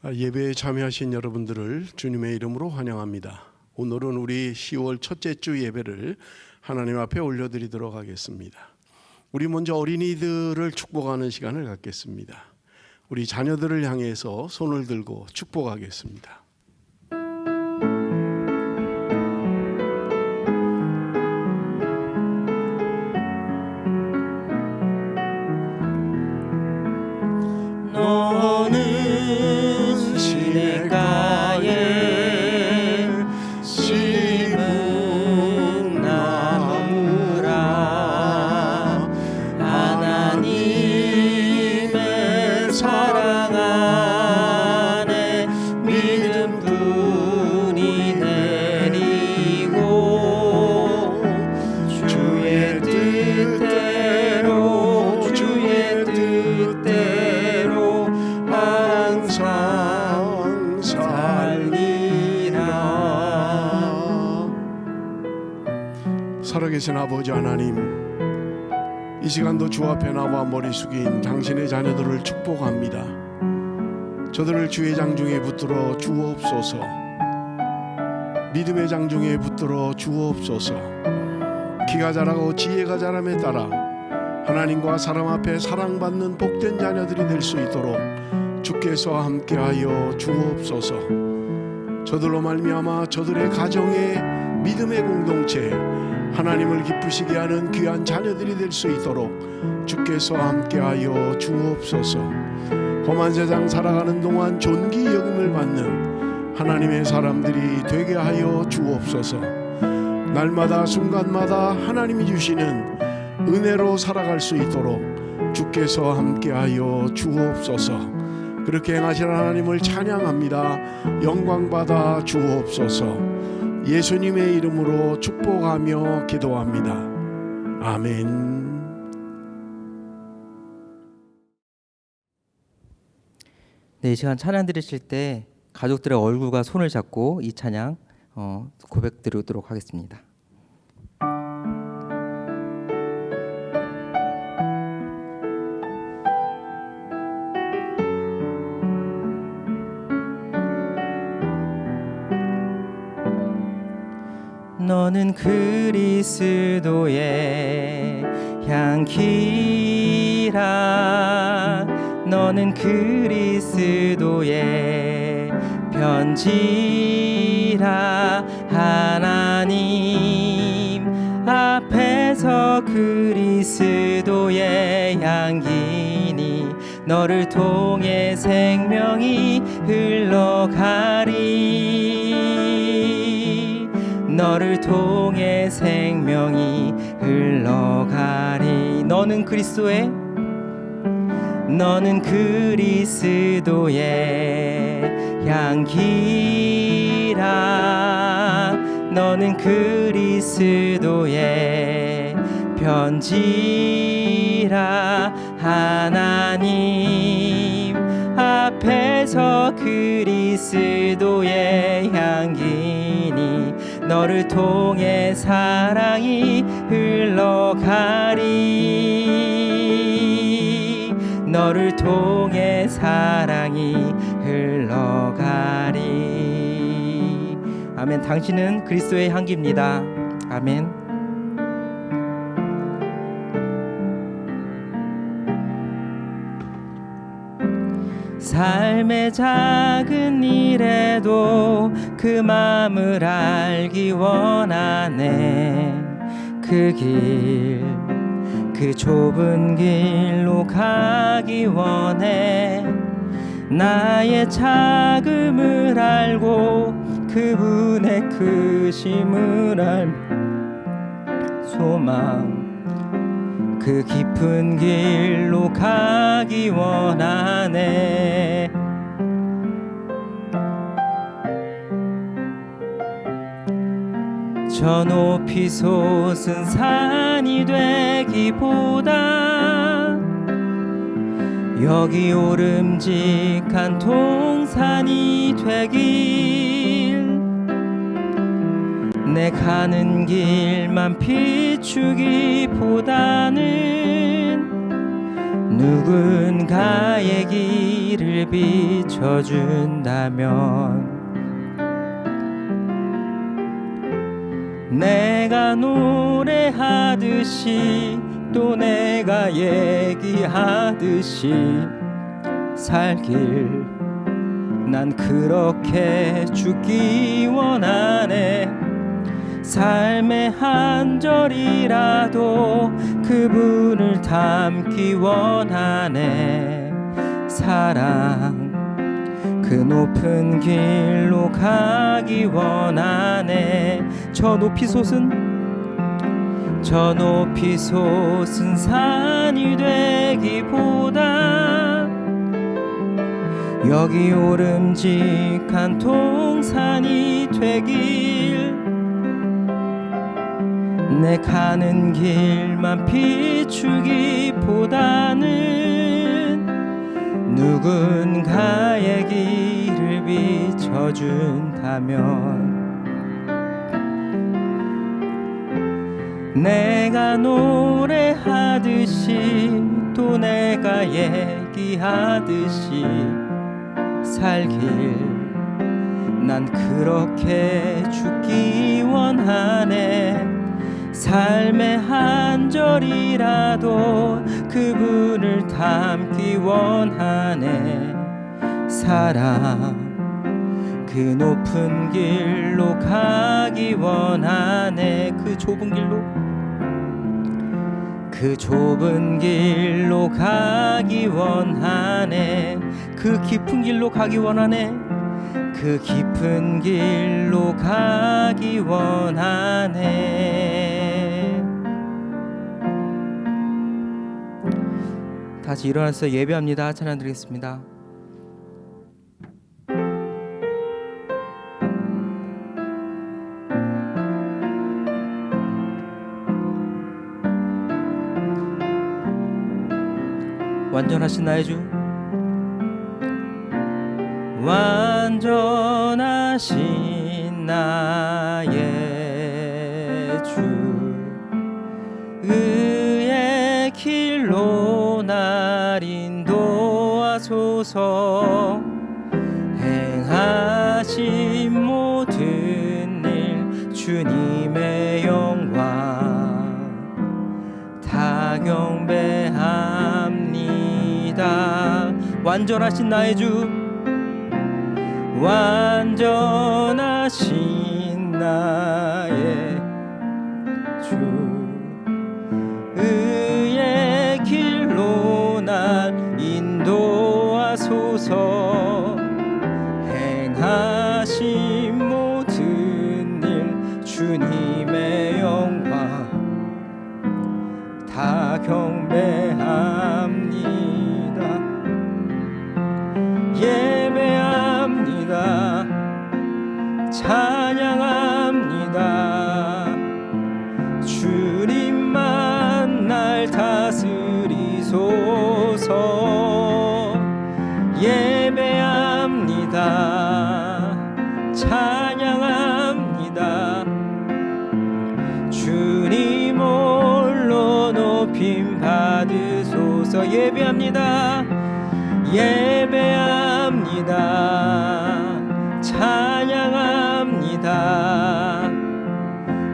예배에 참여하신 여러분들을 주님의 이름으로 환영합니다. 오늘은 우리 10월 첫째 주 예배를 하나님 앞에 올려드리도록 하겠습니다. 우리 먼저 어린이들을 축복하는 시간을 갖겠습니다. 우리 자녀들을 향해서 손을 들고 축복하겠습니다. 너는 시냇가에 심은 나무라. 하나님의 사랑 안에 믿음뿐이 내리고 주의 뜻대로 항상 살리라. 살아계신 아버지 하나님, 이 시간도 주 앞에 나와 머리 숙인 당신의 자녀들을 축복합니다. 저들을 주의 장중에 붙들어 주옵소서. 믿음의 장중에 붙들어 주옵소서. 키가 자라고 지혜가 자람에 따라 하나님과 사람 앞에 사랑받는 복된 자녀들이 될 수 있도록 주께서 함께하여 주옵소서. 저들로 말미암아 저들의 가정에 믿음의 공동체, 하나님을 기쁘시게 하는 귀한 자녀들이 될 수 있도록 주께서 함께하여 주옵소서. 험한 세상 살아가는 동안 존귀 여김을 받는 하나님의 사람들이 되게 하여 주옵소서. 날마다 순간마다 하나님이 주시는 은혜로 살아갈 수 있도록 주께서 함께하여 주옵소서. 그렇게 행하시는 하나님을 찬양합니다. 영광받아 주옵소서. 예수님의 이름으로 축복하며 기도합니다. 아멘. 네, 이 시간 찬양 드리실 때 가족들의 얼굴과 손을 잡고 이 찬양 고백 드리도록 하겠습니다. 너는 그리스도의 향기라. 너는 그리스도의 편지라. 하나님 앞에서 그리스도의 향기니 너를 통해 생명이 흘러가리. 너를 통해 생명이 흘러가리. 너는 그리스도의 향기라. 너는 그리스도의 편지라. 하나님 앞에서 그리스도의 향기니 너를 통해 사랑이 흘러가리. 너를 통해 사랑이 흘러가리. 아멘. 당신은 그리스도의 향기입니다. 아멘. 삶의 작은 일에도 그 마음을 알기 원하네. 그 길, 그 좁은 길로 가기 원해. 나의 작음을 알고 그분의 크심을 알며 소망, 그 깊은 길로 가기 원하네. 저 높이 솟은 산이 되기보다 여기 오름직한 동산이 되길. 내 가는 길만 비추기보다는 누군가의 길을 비춰준다면 내가 노래하듯이 또 내가 얘기하듯이 살길 난 그렇게 죽기 원하네. 삶의 한 절이라도 그분을 담기 원하네. 사랑 그 높은 길로 가기 원하네. 저 높이 솟은 산이 되기보다 여기 오름직한 동산이 되길. 내 가는 길만 비추기보다는 누군가의 길을 비춰준다면 내가 노래하듯이 또 내가 얘기하듯이 살길 난 그렇게 죽기 원하네. 삶의 한 절이라도 그분을 담기 원하네. 사랑 그 높은 길로 가기 원하네. 그 좁은 길로 가기 원하네. 그 깊은 길로 가기 원하네. 그 깊은 길로 가기 원하네. 다시 일어나서 예배합니다. 찬양 드리겠습니다. 완전하신 나의 주, 완전하신 나의 주, 의의 길로 날 인도하소서. 행하신 모든 일 주님의 영광 다 경배합니다. 완전하신 나의 주, 완전하신 나의 주, 의의 길로 날 인도하소서. 행하신 모든 일 주님의 영광 다 경배합니다. 예배합니다. 찬양합니다. 주님만 날 다스리소서. 예배합니다. 찬양합니다. 주님 홀로 높임 받으소서. 예배합니다. 예배합니다. 찬양합니다.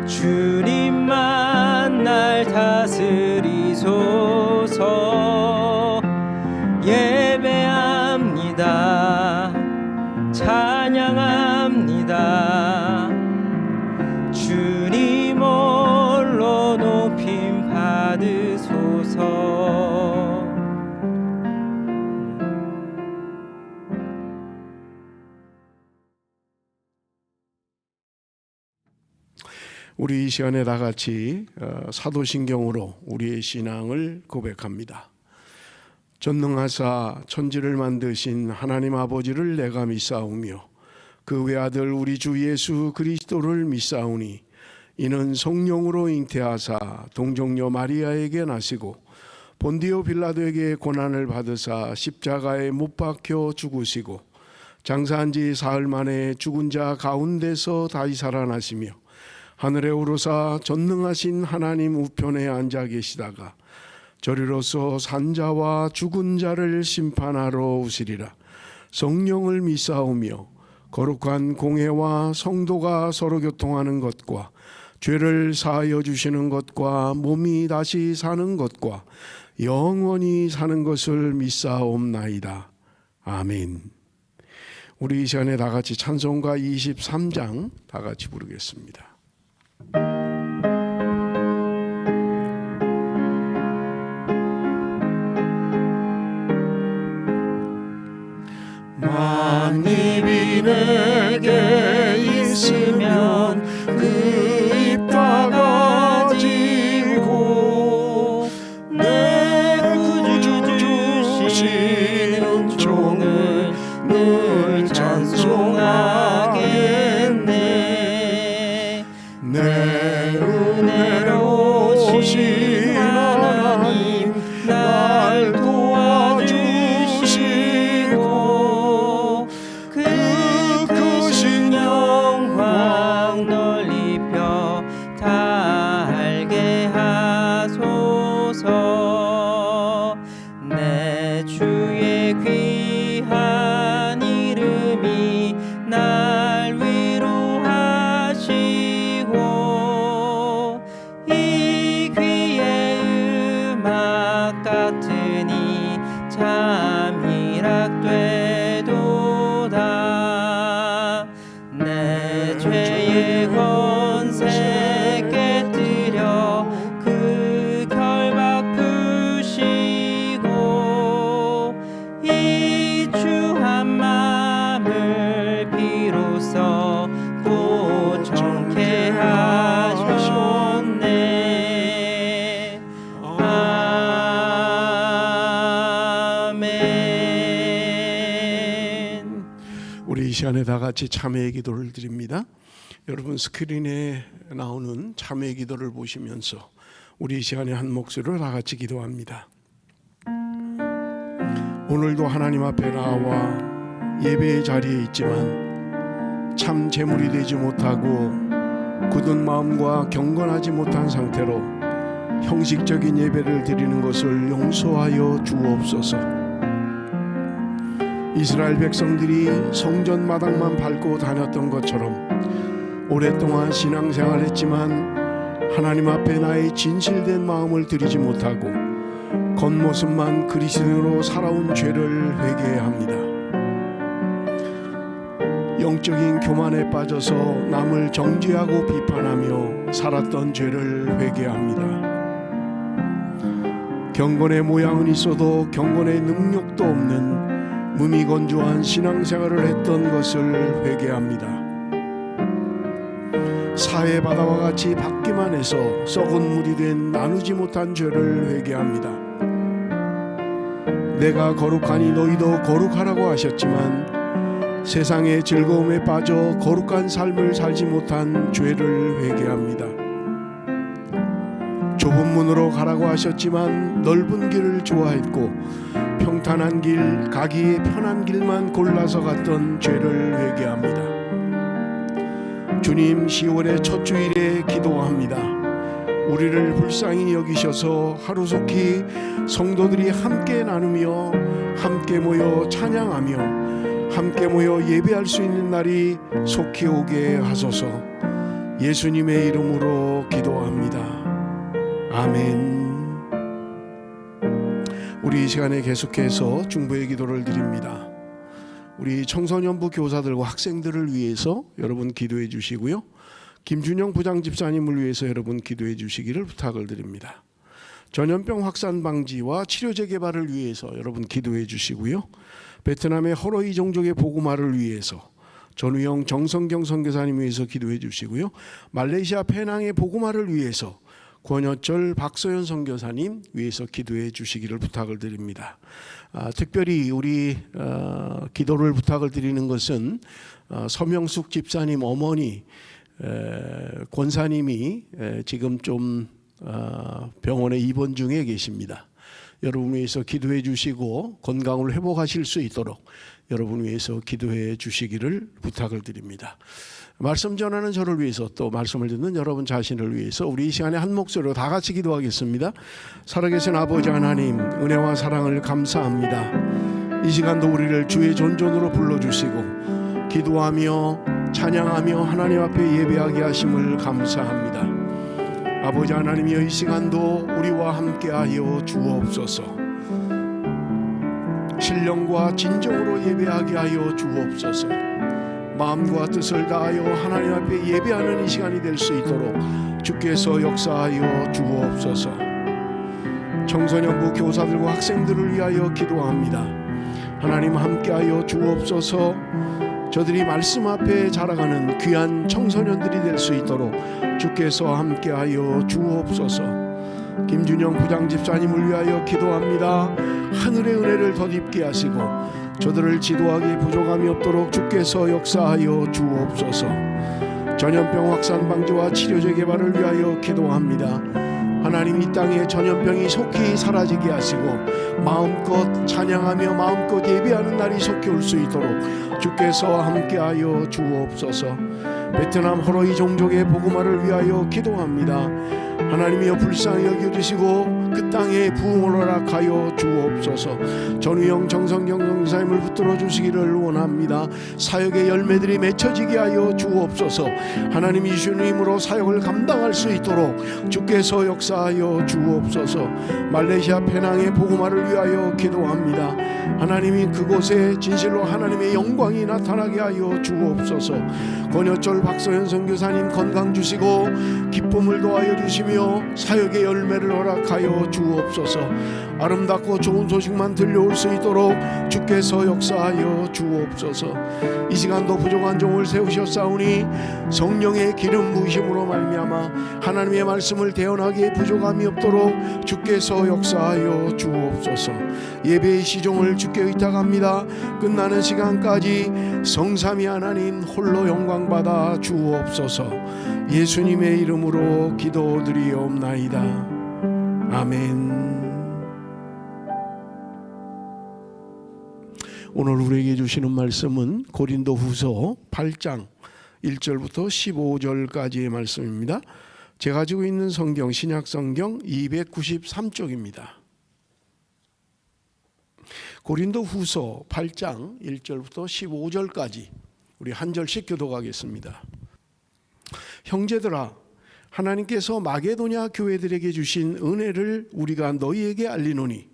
주님만 날 다스리소서. 예배합니다. 찬양합니다. 주님 홀로 높임 받으소서. 우리 이 시간에 다 같이 사도신경으로 우리의 신앙을 고백합니다. 전능하사 천지를 만드신 하나님 아버지를 내가 믿사오며 그 외아들 우리 주 예수 그리스도를 믿사오니 이는 성령으로 잉태하사 동정녀 마리아에게 나시고 본디오 빌라도에게 고난을 받으사 십자가에 못 박혀 죽으시고 장사한 지 사흘 만에 죽은 자 가운데서 다시 살아나시며 하늘에 오르사 전능하신 하나님 우편에 앉아 계시다가 저리로서 산자와 죽은 자를 심판하러 오시리라. 성령을 믿사오며 거룩한 공회와 성도가 서로 교통하는 것과 죄를 사하여 주시는 것과 몸이 다시 사는 것과 영원히 사는 것을 믿사옵나이다. 아멘. 우리 이 시간에 다 같이 찬송가 23장 다 같이 부르겠습니다. 만입이 내게 있으면 그 입 다가지고 내 구주 주시는 종을 늘 찬송하겠네. 내 은혜로우신 하나님 날 도와주시고 그 크신 영광 널리 펴 다 알게 하소서. 내 주의 귀한 이름이 날 위로하시고 이 귀의 음악 같으니 참 희락되도다. 내 죄의 권세 깨뜨려 그 결박 푸시고 이 주 한 맘을 비로소 고정케 하셨네. 아멘. 우리 이 시간에 다 같이 참회의 기도를 드립니다. 여러분 스크린에 나오는 참회의 기도를 보시면서 우리 이 시간에 한 목소리로 다 같이 기도합니다. 오늘도 하나님 앞에 나와 예배의 자리에 있지만 참 제물이 되지 못하고 굳은 마음과 경건하지 못한 상태로 형식적인 예배를 드리는 것을 용서하여 주옵소서. 이스라엘 백성들이 성전 마당만 밟고 다녔던 것처럼 오랫동안 신앙생활했지만 하나님 앞에 나의 진실된 마음을 드리지 못하고 겉모습만 그리스도인으로 살아온 죄를 회개해야 합니다. 영적인 교만에 빠져서 남을 정죄하고 비판하며 살았던 죄를 회개합니다. 경건의 모양은 있어도 경건의 능력도 없는 무미건조한 신앙생활을 했던 것을 회개합니다. 사회바다와 같이 받기만 해서 썩은 물이 된 나누지 못한 죄를 회개합니다. 내가 거룩하니 너희도 거룩하라고 하셨지만 세상의 즐거움에 빠져 거룩한 삶을 살지 못한 죄를 회개합니다. 좁은 문으로 가라고 하셨지만 넓은 길을 좋아했고 평탄한 길, 가기에 편한 길만 골라서 갔던 죄를 회개합니다. 주님, 10월의 첫 주일에 기도합니다. 우리를 불쌍히 여기셔서 하루속히 성도들이 함께 나누며 함께 모여 찬양하며 함께 모여 예배할 수 있는 날이 속히 오게 하소서. 예수님의 이름으로 기도합니다. 아멘. 우리 이 시간에 계속해서 중보의 기도를 드립니다. 우리 청소년부 교사들과 학생들을 위해서 여러분 기도해 주시고요. 김준영 부장집사님을 위해서 여러분 기도해 주시기를 부탁을 드립니다. 전염병 확산 방지와 치료제 개발을 위해서 여러분 기도해 주시고요. 베트남의 허러이 종족의 복음화를 위해서 전우영 정성경 선교사님 위해서 기도해 주시고요. 말레이시아 페낭의 복음화를 위해서 권여철 박소연 선교사님 위해서 기도해 주시기를 부탁을 드립니다. 특별히 우리 기도를 부탁을 드리는 것은 서명숙 집사님 어머니 권사님이 지금 좀 병원에 입원 중에 계십니다. 여러분 위해서 기도해 주시고 건강을 회복하실 수 있도록 여러분 위해서 기도해 주시기를 부탁을 드립니다. 말씀 전하는 저를 위해서 또 말씀을 듣는 여러분 자신을 위해서 우리 이 시간에 한 목소리로 다 같이 기도하겠습니다. 살아계신 아버지 하나님, 은혜와 사랑을 감사합니다. 이 시간도 우리를 주의 존존으로 불러주시고 기도하며 찬양하며 하나님 앞에 예배하게 하심을 감사합니다. 아버지 하나님이여, 이 시간도 우리와 함께하여 주옵소서. 신령과 진정으로 예배하게 하여 주옵소서. 마음과 뜻을 다하여 하나님 앞에 예배하는 이 시간이 될 수 있도록 주께서 역사하여 주옵소서. 청소년부 교사들과 학생들을 위하여 기도합니다. 하나님 함께하여 주옵소서. 저들이 말씀 앞에 자라가는 귀한 청소년들이 될 수 있도록 주께서 함께하여 주옵소서. 김준영 부장집사님을 위하여 기도합니다. 하늘의 은혜를 덧입게 하시고 저들을 지도하기에 부족함이 없도록 주께서 역사하여 주옵소서. 전염병 확산 방지와 치료제 개발을 위하여 기도합니다. 하나님, 이 땅에 전염병이 속히 사라지게 하시고 마음껏 찬양하며 마음껏 예배하는 날이 속히 올 수 있도록 주께서 함께하여 주옵소서. 베트남 허러이 종족의 복음화를 위하여 기도합니다. 하나님이여, 불쌍히 여겨주시고 그 땅에 부흥을 허락하여 주옵소서. 전우영 정성경 선교사님을 붙들어 주시기를 원합니다. 사역의 열매들이 맺혀지게 하여 주옵소서. 하나님이 주신 힘으로 사역을 감당할 수 있도록 주께서 역사하여 주옵소서. 말레이시아 페낭의 복음화를 위하여 기도합니다. 하나님이 그곳에 진실로 하나님의 영광이 나타나게 하여 주옵소서. 권여철 박서현 선교사님 건강 주시고 기쁨을 더하여 주시며 사역의 열매를 허락하여 주옵소서. 아름답고 좋은 소식만 들려올 수 있도록 주께서 역사하여 주옵소서. 이 시간도 부족한 종을 세우셨사오니 성령의 기름 부으심으로 말미암아 하나님의 말씀을 대언하기에 부족함이 없도록 주께서 역사하여 주옵소서. 예배의 시종을 주께 의탁합니다. 끝나는 시간까지 성삼위 하나님 홀로 영광 받아 주옵소서. 예수님의 이름으로 기도드리옵나이다. 아멘. 오늘 우리에게 주시는 말씀은 고린도후서 8장 1절부터 15절까지의 말씀입니다. 제가 가지고 있는 성경 신약성경 293쪽입니다. 고린도후서 8장 1절부터 15절까지 우리 한 절씩 교독하겠습니다. 형제들아, 하나님께서 마게도냐 교회들에게 주신 은혜를 우리가 너희에게 알리노니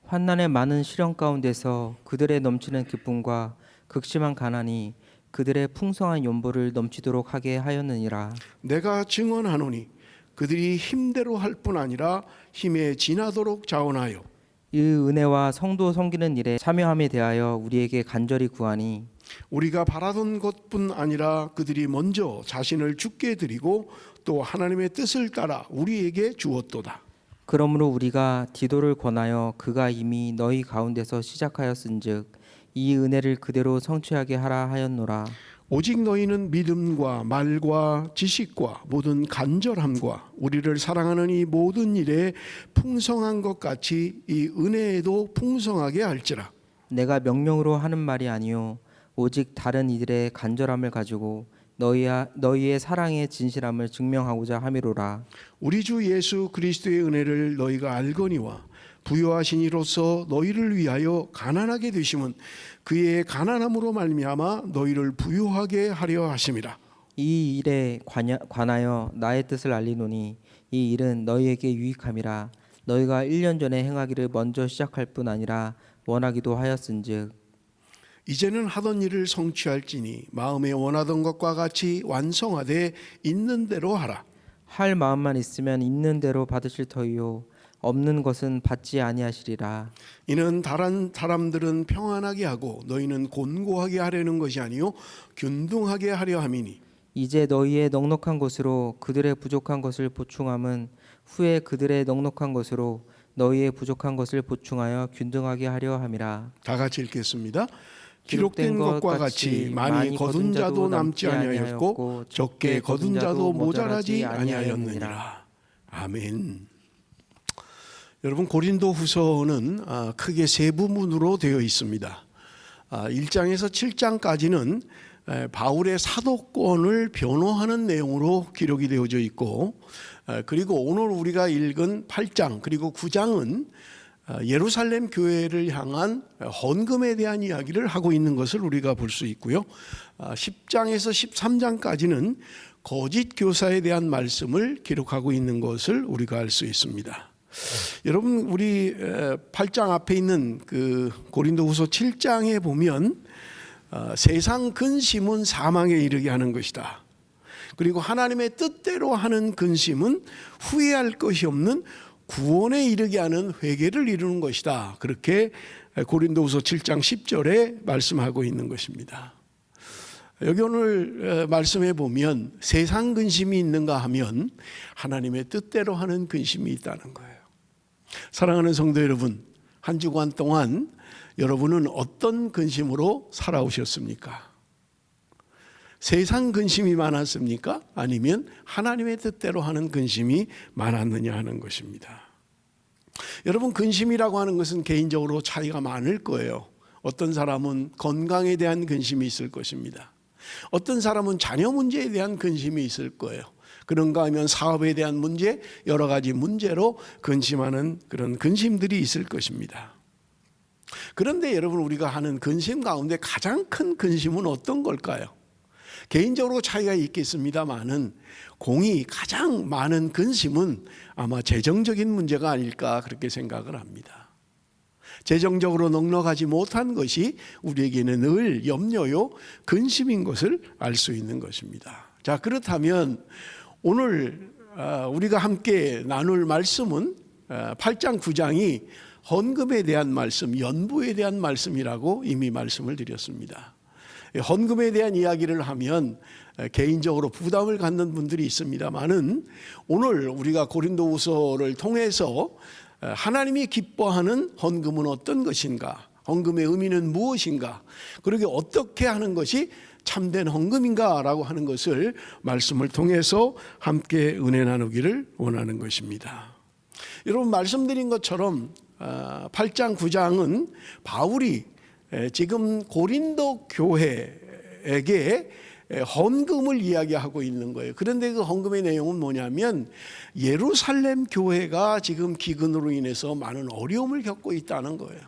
환난의 많은 시련 가운데서 그들의 넘치는 기쁨과 극심한 가난이 그들의 풍성한 연보를 넘치도록 하게 하였느니라. 내가 증언하노니 그들이 힘대로 할 뿐 아니라 힘에 지나도록 자원하여 이 은혜와 성도 섬기는 일에 참여함에 대하여 우리에게 간절히 구하니 우리가 바라던 것뿐 아니라 그들이 먼저 자신을 주께 드리고 또 하나님의 뜻을 따라 우리에게 주었도다. 그러므로 우리가 디도를 권하여 그가 이미 너희 가운데서 시작하였은즉 이 은혜를 그대로 성취하게 하라 하였노라. 오직 너희는 믿음과 말과 지식과 모든 간절함과 우리를 사랑하는 이 모든 일에 풍성한 것 같이 이 은혜에도 풍성하게 할지라. 내가 명령으로 하는 말이 아니요 오직 다른 이들의 간절함을 가지고 너희의 사랑의 진실함을 증명하고자 함이로라. 우리 주 예수 그리스도의 은혜를 너희가 알거니와 부요하신 이로써 너희를 위하여 가난하게 되심은 그의 가난함으로 말미암아 너희를 부요하게 하려 하심이라. 이 일에 관하여 나의 뜻을 알리노니 이 일은 너희에게 유익함이라. 너희가 1년 전에 행하기를 먼저 시작할 뿐 아니라 원하기도 하였은즉 이제는 하던 일을 성취할지니 마음에 원하던 것과 같이 완성하되 있는 대로 하라. 할 마음만 있으면 있는 대로 받으실 터이요 없는 것은 받지 아니하시리라. 이는 다른 사람들은 평안하게 하고 너희는 곤고하게 하려는 것이 아니요 균등하게 하려 함이니 이제 너희의 넉넉한 것으로 그들의 부족한 것을 보충함은 후에 그들의 넉넉한 것으로 너희의 부족한 것을 보충하여 균등하게 하려 함이라. 다 같이 읽겠습니다. 기록된 것과 같이 많이 거둔 자도 남지 아니하였고 적게 거둔 자도 모자라지 아니하였느니라. 아멘. 여러분 고린도후서는 크게 세 부분으로 되어 있습니다. 1장에서 7장까지는 바울의 사도권을 변호하는 내용으로 기록이 되어져 있고, 그리고 오늘 우리가 읽은 8장 그리고 9장은 예루살렘 교회를 향한 헌금에 대한 이야기를 하고 있는 것을 우리가 볼 수 있고요. 10장에서 13장까지는 거짓 교사에 대한 말씀을 기록하고 있는 것을 우리가 알 수 있습니다. 여러분, 우리 8장 앞에 있는 그 고린도후서 7장에 보면 세상 근심은 사망에 이르게 하는 것이다. 그리고 하나님의 뜻대로 하는 근심은 후회할 것이 없는 구원에 이르게 하는 회개를 이루는 것이다. 그렇게 고린도후서 7장 10절에 말씀하고 있는 것입니다. 여기 오늘 말씀해 보면 세상 근심이 있는가 하면 하나님의 뜻대로 하는 근심이 있다는 거예요. 사랑하는 성도 여러분, 한 주간 동안 여러분은 어떤 근심으로 살아오셨습니까? 세상 근심이 많았습니까? 아니면 하나님의 뜻대로 하는 근심이 많았느냐 하는 것입니다. 여러분, 근심이라고 하는 것은 개인적으로 차이가 많을 거예요. 어떤 사람은 건강에 대한 근심이 있을 것입니다. 어떤 사람은 자녀 문제에 대한 근심이 있을 거예요. 그런가 하면 사업에 대한 문제, 여러 가지 문제로 근심하는 그런 근심들이 있을 것입니다. 그런데 여러분, 우리가 하는 근심 가운데 가장 큰 근심은 어떤 걸까요? 개인적으로 차이가 있겠습니다만은 공이 가장 많은 근심은 아마 재정적인 문제가 아닐까 그렇게 생각을 합니다. 재정적으로 넉넉하지 못한 것이 우리에게는 늘 염려요, 근심인 것을 알 수 있는 것입니다. 자, 그렇다면 오늘 우리가 함께 나눌 말씀은 8장 9장이 헌금에 대한 말씀, 연부에 대한 말씀이라고 이미 말씀을 드렸습니다. 헌금에 대한 이야기를 하면 개인적으로 부담을 갖는 분들이 있습니다만은 오늘 우리가 고린도후서를 통해서 하나님이 기뻐하는 헌금은 어떤 것인가, 헌금의 의미는 무엇인가, 그러게 어떻게 하는 것이 참된 헌금인가라고 하는 것을 말씀을 통해서 함께 은혜 나누기를 원하는 것입니다. 여러분, 말씀드린 것처럼 8장 9장은 바울이 지금 고린도 교회에게 헌금을 이야기하고 있는 거예요. 그런데 그 헌금의 내용은 뭐냐면 예루살렘 교회가 지금 기근으로 인해서 많은 어려움을 겪고 있다는 거예요.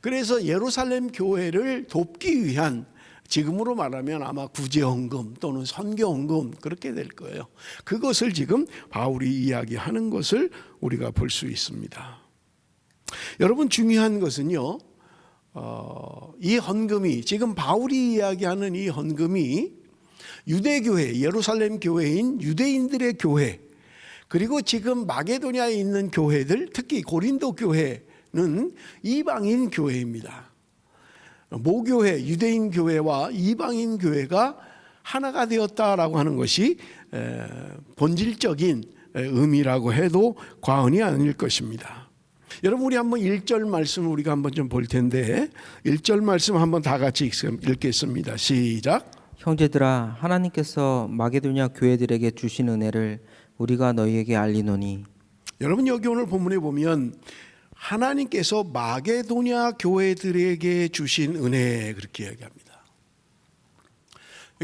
그래서 예루살렘 교회를 돕기 위한, 지금으로 말하면 아마 구제헌금 또는 선교헌금 그렇게 될 거예요. 그것을 지금 바울이 이야기하는 것을 우리가 볼 수 있습니다. 여러분, 중요한 것은요, 이 헌금이, 지금 바울이 이야기하는 이 헌금이 유대교회, 예루살렘 교회인 유대인들의 교회, 그리고 지금 마게도냐에 있는 교회들, 특히 고린도 교회는 이방인 교회입니다. 모교회, 유대인 교회와 이방인 교회가 하나가 되었다라고 하는 것이 본질적인 의미라고 해도 과언이 아닐 것입니다. 여러분, 우리 한번 1절 말씀을 우리가 한번 좀 볼 텐데 1절 말씀 한번 다 같이 읽겠습니다. 시작. 형제들아, 하나님께서 마게도냐 교회들에게 주신 은혜를 우리가 너희에게 알리노니. 여러분, 여기 오늘 본문에 보면 하나님께서 마게도냐 교회들에게 주신 은혜, 그렇게 이야기합니다.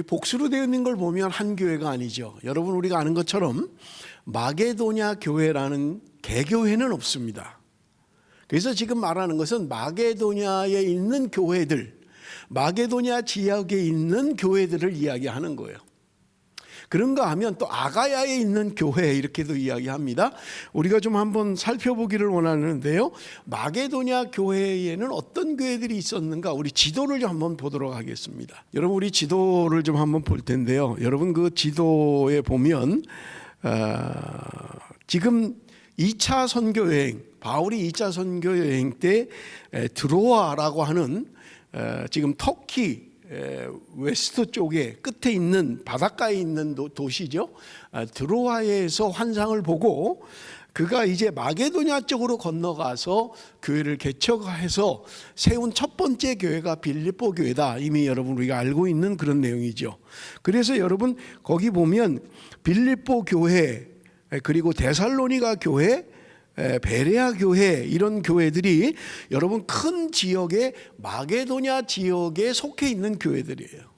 복수로 되어 있는 걸 보면 한 교회가 아니죠. 여러분, 우리가 아는 것처럼 마게도냐 교회라는 개교회는 없습니다. 그래서 지금 말하는 것은 마게도냐에 있는 교회들, 마게도냐 지역에 있는 교회들을 이야기하는 거예요. 그런가 하면 또 아가야에 있는 교회, 이렇게도 이야기합니다. 우리가 좀 한번 살펴보기를 원하는데요, 마게도냐 교회에는 어떤 교회들이 있었는가, 우리 지도를 좀 한번 보도록 하겠습니다. 여러분, 우리 지도를 좀 한번 볼 텐데요, 여러분, 그 지도에 보면 지금 2차 선교 여행, 바울이 2차 선교 여행 때 드로아라고 하는 지금 터키 웨스트 쪽에 끝에 있는, 바닷가에 있는 도시죠. 드로아에서 환상을 보고 그가 이제 마게도냐 쪽으로 건너가서 교회를 개척해서 세운 첫 번째 교회가 빌립보 교회다. 이미 여러분 우리가 알고 있는 그런 내용이죠. 그래서 여러분, 거기 보면 빌립보 교회, 그리고 데살로니가 교회, 베레아 교회 이런 교회들이 여러분 큰 지역의 마게도냐 지역에 속해 있는 교회들이에요.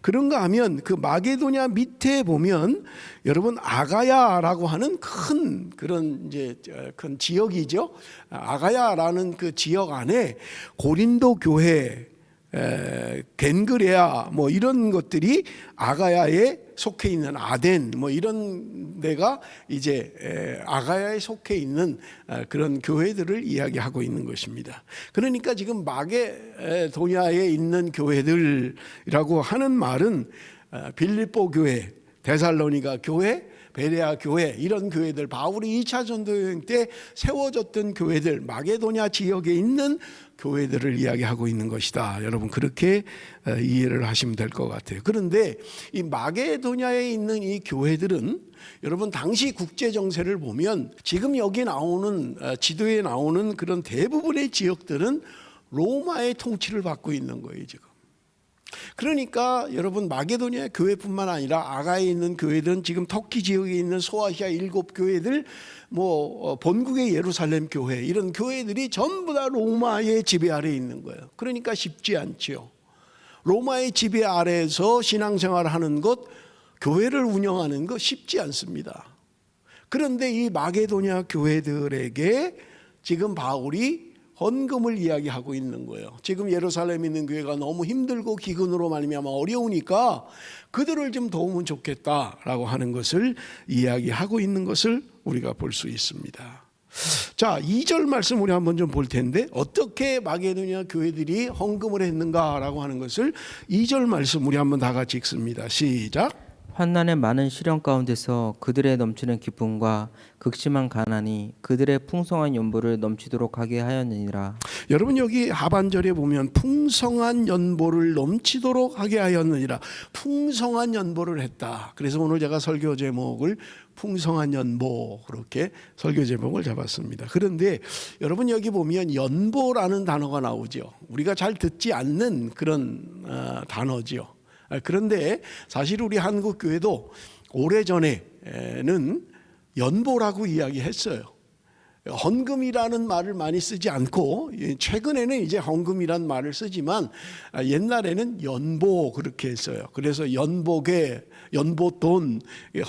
그런가 하면 그 마게도냐 밑에 보면 여러분 아가야라고 하는 큰 그런 이제 큰 지역이죠. 아가야라는 그 지역 안에 고린도 교회, 겐그레아 뭐 이런 것들이 아가야에 속해 있는 아덴 뭐 이런 데가 이제 아가야에 속해 있는 그런 교회들을 이야기하고 있는 것입니다. 그러니까 지금 마게도냐에 있는 교회들이라고 하는 말은 빌립보 교회, 데살로니가 교회, 베레아 교회 이런 교회들, 바울이 2차 전도 여행 때 세워졌던 교회들, 마게도냐 지역에 있는 교회들을 이야기하고 있는 것이다. 여러분 그렇게 이해를 하시면 될 것 같아요. 그런데 이 마게도냐에 있는 이 교회들은 여러분 당시 국제 정세를 보면 지금 여기 나오는 지도에 나오는 그런 대부분의 지역들은 로마의 통치를 받고 있는 거예요 지금. 그러니까 여러분 마게도냐 교회뿐만 아니라 아가에 있는 교회들은 지금 터키 지역에 있는 소아시아 7교회들 뭐 본국의 예루살렘 교회 이런 교회들이 전부 다 로마의 지배 아래에 있는 거예요. 그러니까 쉽지 않죠. 로마의 지배 아래에서 신앙생활을 하는 것, 교회를 운영하는 것 쉽지 않습니다. 그런데 이 마게도냐 교회들에게 지금 바울이 헌금을 이야기하고 있는 거예요. 지금 예루살렘에 있는 교회가 너무 힘들고 기근으로 말미암아 어려우니까 그들을 좀 도우면 좋겠다라고 하는 것을 이야기하고 있는 것을 우리가 볼 수 있습니다. 자, 2절 말씀 우리 한번 좀 볼 텐데 어떻게 마게도냐 교회들이 헌금을 했는가라고 하는 것을 2절 말씀 우리 한번 다 같이 읽습니다. 시작. 환난의 많은 시련 가운데서 그들의 넘치는 기쁨과 극심한 가난이 그들의 풍성한 연보를 넘치도록 하게 하였느니라. 여러분 여기 하반절에 보면 풍성한 연보를 넘치도록 하게 하였느니라. 풍성한 연보를 했다. 그래서 오늘 제가 설교 제목을 풍성한 연보 그렇게 설교 제목을 잡았습니다. 그런데 여러분 여기 보면 연보라는 단어가 나오죠. 우리가 잘 듣지 않는 그런 단어죠. 그런데 사실 우리 한국 교회도 오래전에는 연보라고 이야기했어요. 헌금이라는 말을 많이 쓰지 않고 최근에는 이제 헌금이라는 말을 쓰지만 옛날에는 연보 그렇게 했어요. 그래서 연복에 연보돈,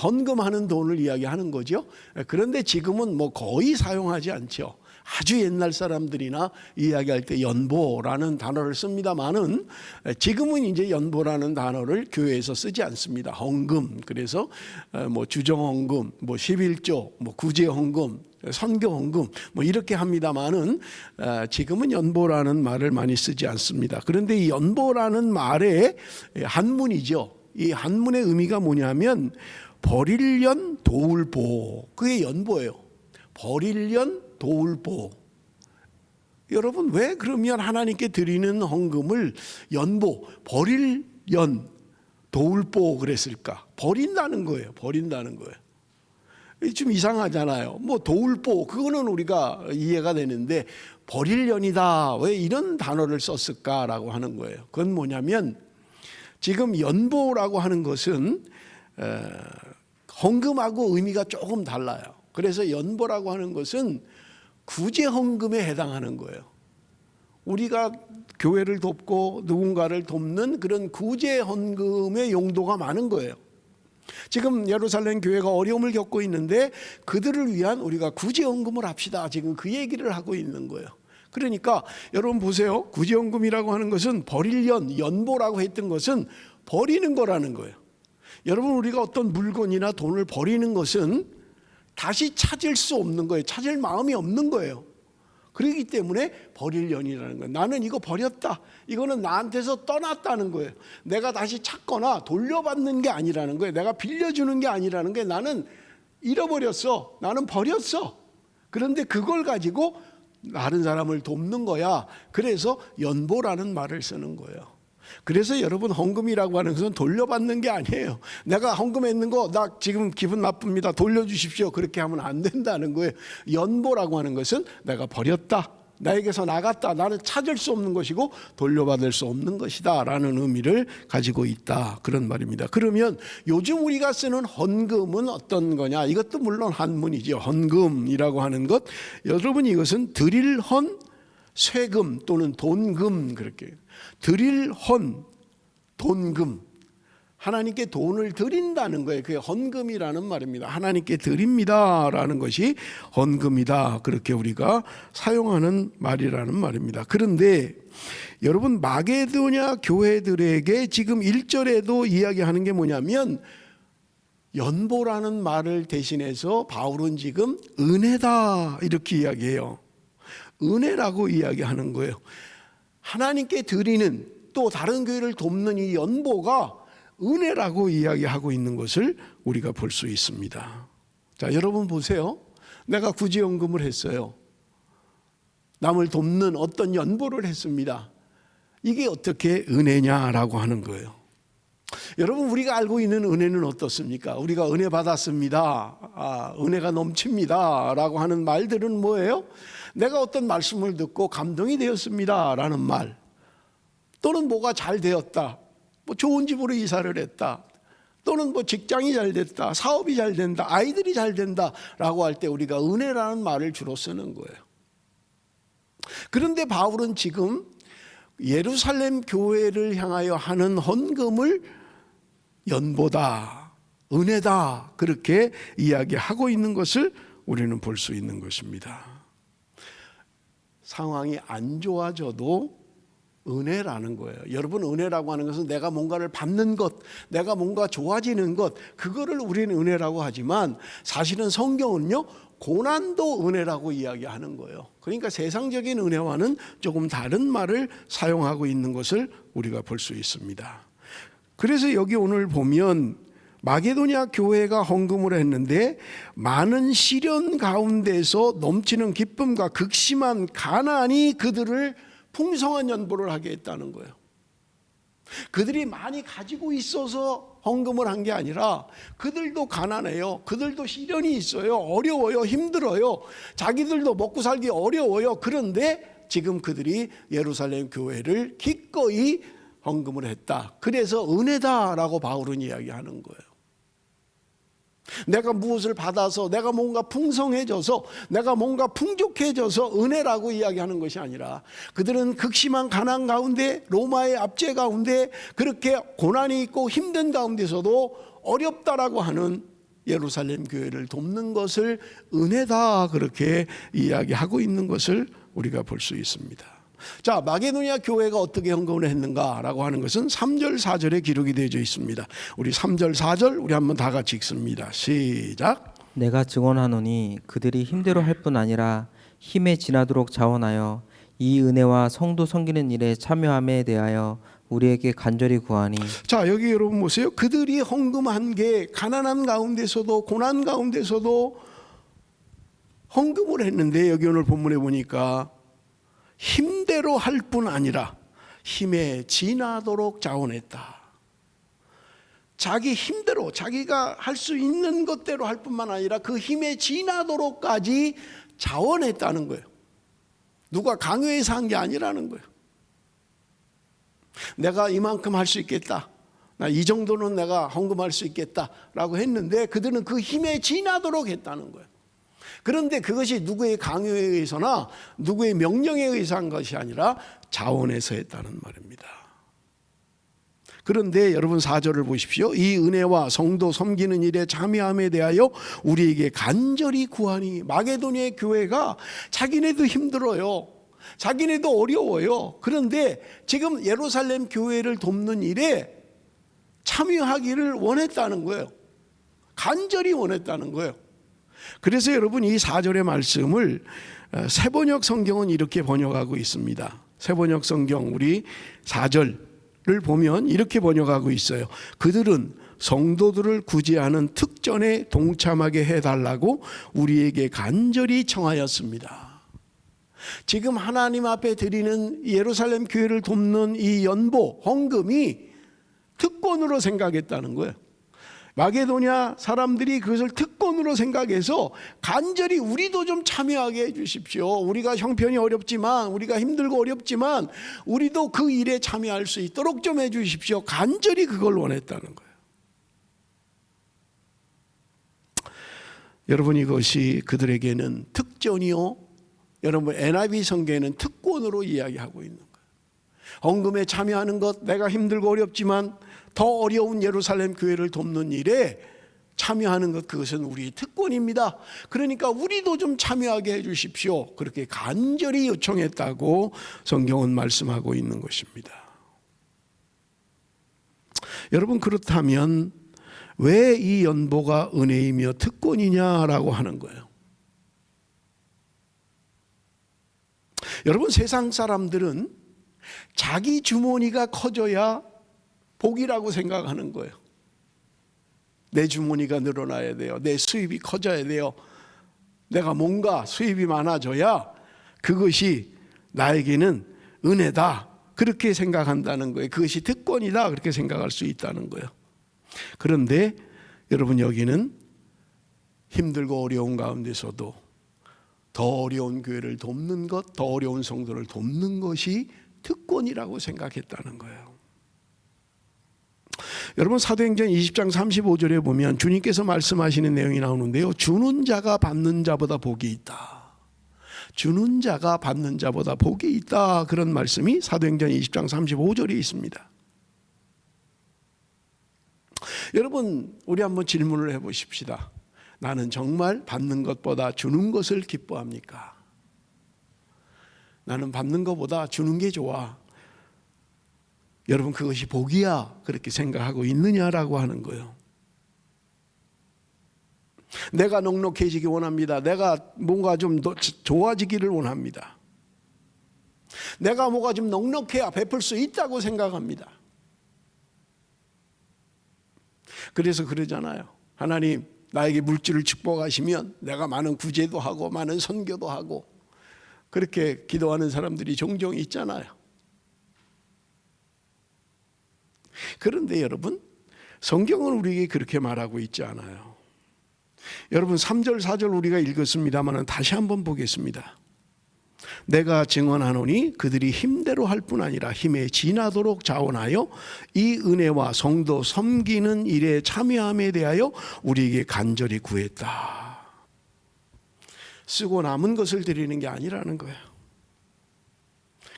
헌금하는 돈을 이야기하는 거죠. 그런데 지금은 뭐 거의 사용하지 않죠. 아주 옛날 사람들이나 이야기할 때 연보라는 단어를 씁니다만은 지금은 이제 연보라는 단어를 교회에서 쓰지 않습니다. 헌금, 그래서 뭐 주정헌금, 뭐 11조, 뭐 구제헌금, 선교헌금 뭐 이렇게 합니다만은 지금은 연보라는 말을 많이 쓰지 않습니다. 그런데 이 연보라는 말의 한문이죠. 이 한문의 의미가 뭐냐면 버릴련 도울보, 그게 연보예요. 버릴련 도울보. 여러분 왜 그러면 하나님께 드리는 헌금을 연보, 버릴연, 도울보 그랬을까? 버린다는 거예요. 버린다는 거예요. 좀 이상하잖아요. 뭐 도울보 그거는 우리가 이해가 되는데 버릴연이다 왜 이런 단어를 썼을까라고 하는 거예요. 그건 뭐냐면 지금 연보라고 하는 것은 헌금하고 의미가 조금 달라요. 그래서 연보라고 하는 것은 구제 헌금에 해당하는 거예요. 우리가 교회를 돕고 누군가를 돕는 그런 구제 헌금의 용도가 많은 거예요. 지금 예루살렘 교회가 어려움을 겪고 있는데 그들을 위한 우리가 구제 헌금을 합시다. 지금 그 얘기를 하고 있는 거예요. 그러니까 여러분 보세요. 구제 헌금이라고 하는 것은 버릴련, 연보라고 했던 것은 버리는 거라는 거예요. 여러분 우리가 어떤 물건이나 돈을 버리는 것은 다시 찾을 수 없는 거예요. 찾을 마음이 없는 거예요. 그렇기 때문에 버릴련이라는 거예요. 나는 이거 버렸다. 이거는 나한테서 떠났다는 거예요. 내가 다시 찾거나 돌려받는 게 아니라는 거예요. 내가 빌려주는 게 아니라는 거예요. 나는 잃어버렸어. 나는 버렸어. 그런데 그걸 가지고 다른 사람을 돕는 거야. 그래서 연보라는 말을 쓰는 거예요. 그래서 여러분 헌금이라고 하는 것은 돌려받는 게 아니에요. 내가 헌금했는 거 나 지금 기분 나쁩니다. 돌려주십시오. 그렇게 하면 안 된다는 거예요. 연보라고 하는 것은 내가 버렸다. 나에게서 나갔다. 나는 찾을 수 없는 것이고 돌려받을 수 없는 것이다 라는 의미를 가지고 있다, 그런 말입니다. 그러면 요즘 우리가 쓰는 헌금은 어떤 거냐? 이것도 물론 한문이죠. 헌금이라고 하는 것, 여러분 이것은 드릴 헌, 세금 또는 돈금, 그렇게 드릴 헌, 돈금, 하나님께 돈을 드린다는 거예요. 그게 헌금이라는 말입니다. 하나님께 드립니다라는 것이 헌금이다, 그렇게 우리가 사용하는 말이라는 말입니다. 그런데 여러분, 마게도냐 교회들에게 지금 1절에도 이야기하는 게 뭐냐면 연보라는 말을 대신해서 바울은 지금 은혜다 이렇게 이야기해요. 은혜라고 이야기하는 거예요. 하나님께 드리는, 또 다른 교회를 돕는 이 연보가 은혜라고 이야기하고 있는 것을 우리가 볼 수 있습니다. 자, 여러분 보세요. 내가 구제연금을 했어요. 남을 돕는 어떤 연보를 했습니다. 이게 어떻게 은혜냐라고 하는 거예요. 여러분, 우리가 알고 있는 은혜는 어떻습니까? 우리가 은혜 받았습니다, 은혜가 넘칩니다 라고 하는 말들은 뭐예요? 내가 어떤 말씀을 듣고 감동이 되었습니다 라는 말, 또는 뭐가 잘 되었다, 뭐 좋은 집으로 이사를 했다, 또는 뭐 직장이 잘 됐다, 사업이 잘 된다, 아이들이 잘 된다 라고 할 때 우리가 은혜라는 말을 주로 쓰는 거예요. 그런데 바울은 지금 예루살렘 교회를 향하여 하는 헌금을 연보다, 은혜다, 그렇게 이야기하고 있는 것을 우리는 볼 수 있는 것입니다. 상황이 안 좋아져도 은혜라는 거예요. 여러분, 은혜라고 하는 것은 내가 뭔가를 받는 것, 내가 뭔가 좋아지는 것, 그거를 우리는 은혜라고 하지만 사실은 성경은요, 고난도 은혜라고 이야기하는 거예요. 그러니까 세상적인 은혜와는 조금 다른 말을 사용하고 있는 것을 우리가 볼 수 있습니다. 그래서 여기 오늘 보면 마게도냐 교회가 헌금을 했는데 많은 시련 가운데서 넘치는 기쁨과 극심한 가난이 그들을 풍성한 연보를 하게 했다는 거예요. 그들이 많이 가지고 있어서 헌금을 한 게 아니라 그들도 가난해요. 그들도 시련이 있어요. 어려워요. 힘들어요. 자기들도 먹고 살기 어려워요. 그런데 지금 그들이 예루살렘 교회를 기꺼이 헌금을 했다. 그래서 은혜다라고 바울은 이야기하는 거예요. 내가 무엇을 받아서, 내가 뭔가 풍성해져서, 내가 뭔가 풍족해져서 은혜라고 이야기하는 것이 아니라 그들은 극심한 가난 가운데, 로마의 압제 가운데, 그렇게 고난이 있고 힘든 가운데서도 어렵다라고 하는 예루살렘 교회를 돕는 것을 은혜다, 그렇게 이야기하고 있는 것을 우리가 볼 수 있습니다. 자, 마게도냐 교회가 어떻게 헌금을 했는가라고 하는 것은 3절 4절에 기록이 되어 있습니다. 우리 3절 4절 우리 한번 다 같이 읽습니다. 시작. 내가 증언하노니 그들이 힘대로 할 뿐 아니라 힘에 지나도록 자원하여 이 은혜와 성도 섬기는 일에 참여함에 대하여 우리에게 간절히 구하니. 자, 여기 여러분 보세요. 그들이 헌금한 게 가난한 가운데서도, 고난 가운데서도 헌금을 했는데, 여기 오늘 본문에 보니까 힘대로 할 뿐 아니라 힘에 지나도록 자원했다. 자기 힘대로, 자기가 할 수 있는 것대로 할 뿐만 아니라 그 힘에 지나도록까지 자원했다는 거예요. 누가 강요해서 한 게 아니라는 거예요. 내가 이만큼 할 수 있겠다, 나 이 정도는 내가 헌금할 수 있겠다라고 했는데 그들은 그 힘에 지나도록 했다는 거예요. 그런데 그것이 누구의 강요에 의해서나 누구의 명령에 의해서 한 것이 아니라 자원해서 했다는 말입니다. 그런데 여러분 4절을 보십시오. 이 은혜와 성도 섬기는 일에 참여함에 대하여 우리에게 간절히 구하니. 마게도니아 교회가 자기네도 힘들어요. 자기네도 어려워요. 그런데 지금 예루살렘 교회를 돕는 일에 참여하기를 원했다는 거예요. 간절히 원했다는 거예요. 그래서 여러분, 이 4절의 말씀을 새번역 성경은 이렇게 번역하고 있습니다. 새번역 성경 우리 4절을 보면 이렇게 번역하고 있어요. 그들은 성도들을 구제하는 특전에 동참하게 해달라고 우리에게 간절히 청하였습니다. 지금 하나님 앞에 드리는 예루살렘 교회를 돕는 이 연보, 헌금이 특권으로 생각했다는 거예요. 마게도냐 사람들이 그것을 특권으로 생각해서 간절히 우리도 좀 참여하게 해주십시오. 우리가 형편이 어렵지만, 우리가 힘들고 어렵지만 우리도 그 일에 참여할 수 있도록 좀 해주십시오. 간절히 그걸 원했다는 거예요. 여러분, 이것이 그들에게는 특전이요, 여러분 NIV 성경에는 특권으로 이야기하고 있는 거예요. 헌금에 참여하는 것, 내가 힘들고 어렵지만 더 어려운 예루살렘 교회를 돕는 일에 참여하는 것, 그것은 우리의 특권입니다. 그러니까 우리도 좀 참여하게 해주십시오. 그렇게 간절히 요청했다고 성경은 말씀하고 있는 것입니다. 여러분, 그렇다면 왜 이 연보가 은혜이며 특권이냐라고 하는 거예요. 여러분, 세상 사람들은 자기 주머니가 커져야 복이라고 생각하는 거예요. 내 주머니가 늘어나야 돼요. 내 수입이 커져야 돼요. 내가 뭔가 수입이 많아져야 그것이 나에게는 은혜다, 그렇게 생각한다는 거예요. 그것이 특권이다, 그렇게 생각할 수 있다는 거예요. 그런데 여러분, 여기는 힘들고 어려운 가운데서도 더 어려운 교회를 돕는 것, 더 어려운 성도를 돕는 것이 특권이라고 생각했다는 거예요. 여러분, 사도행전 20장 35절에 보면 주님께서 말씀하시는 내용이 나오는데요, 주는 자가 받는 자보다 복이 있다. 주는 자가 받는 자보다 복이 있다, 그런 말씀이 사도행전 20장 35절에 있습니다. 여러분, 우리 한번 질문을 해보십시다. 나는 정말 받는 것보다 주는 것을 기뻐합니까? 나는 받는 것보다 주는 게 좋아. 여러분, 그것이 복이야, 그렇게 생각하고 있느냐라고 하는 거예요. 내가 넉넉해지기 원합니다. 내가 뭔가 좀 더 좋아지기를 원합니다. 내가 뭐가 좀 넉넉해야 베풀 수 있다고 생각합니다. 그래서 그러잖아요. 하나님, 나에게 물질을 축복하시면 내가 많은 구제도 하고 많은 선교도 하고, 그렇게 기도하는 사람들이 종종 있잖아요. 그런데 여러분, 성경은 우리에게 그렇게 말하고 있지 않아요. 여러분, 3절 4절 우리가 읽었습니다만 다시 한번 보겠습니다. 내가 증언하노니 그들이 힘대로 할 뿐 아니라 힘에 지나도록 자원하여 이 은혜와 성도 섬기는 일에 참여함에 대하여 우리에게 간절히 구했다. 쓰고 남은 것을 드리는 게 아니라는 거예요.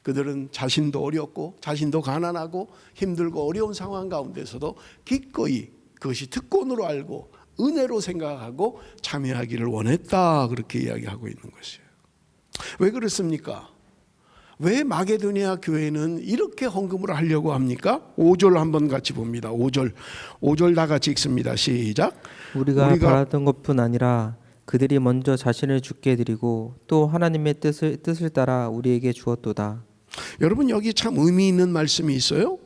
그들은 자신도 어렵고 자신도 가난하고 힘들고 어려운 상황 가운데서도 기꺼이 그것이 특권으로 알고 은혜로 생각하고 참여하기를 원했다, 그렇게 이야기하고 있는 것이에요. 왜 그렇습니까? 왜 마게도냐 교회는 이렇게 헌금을 하려고 합니까? 5절 한번 같이 봅니다. 5절 다 같이 읽습니다. 시작. 우리가 바랐던 것뿐 아니라 그들이 먼저 자신을 주께 드리고 또 하나님의 뜻을 따라 우리에게 주었도다. 여러분, 여기 참 의미 있는 말씀이 있어요.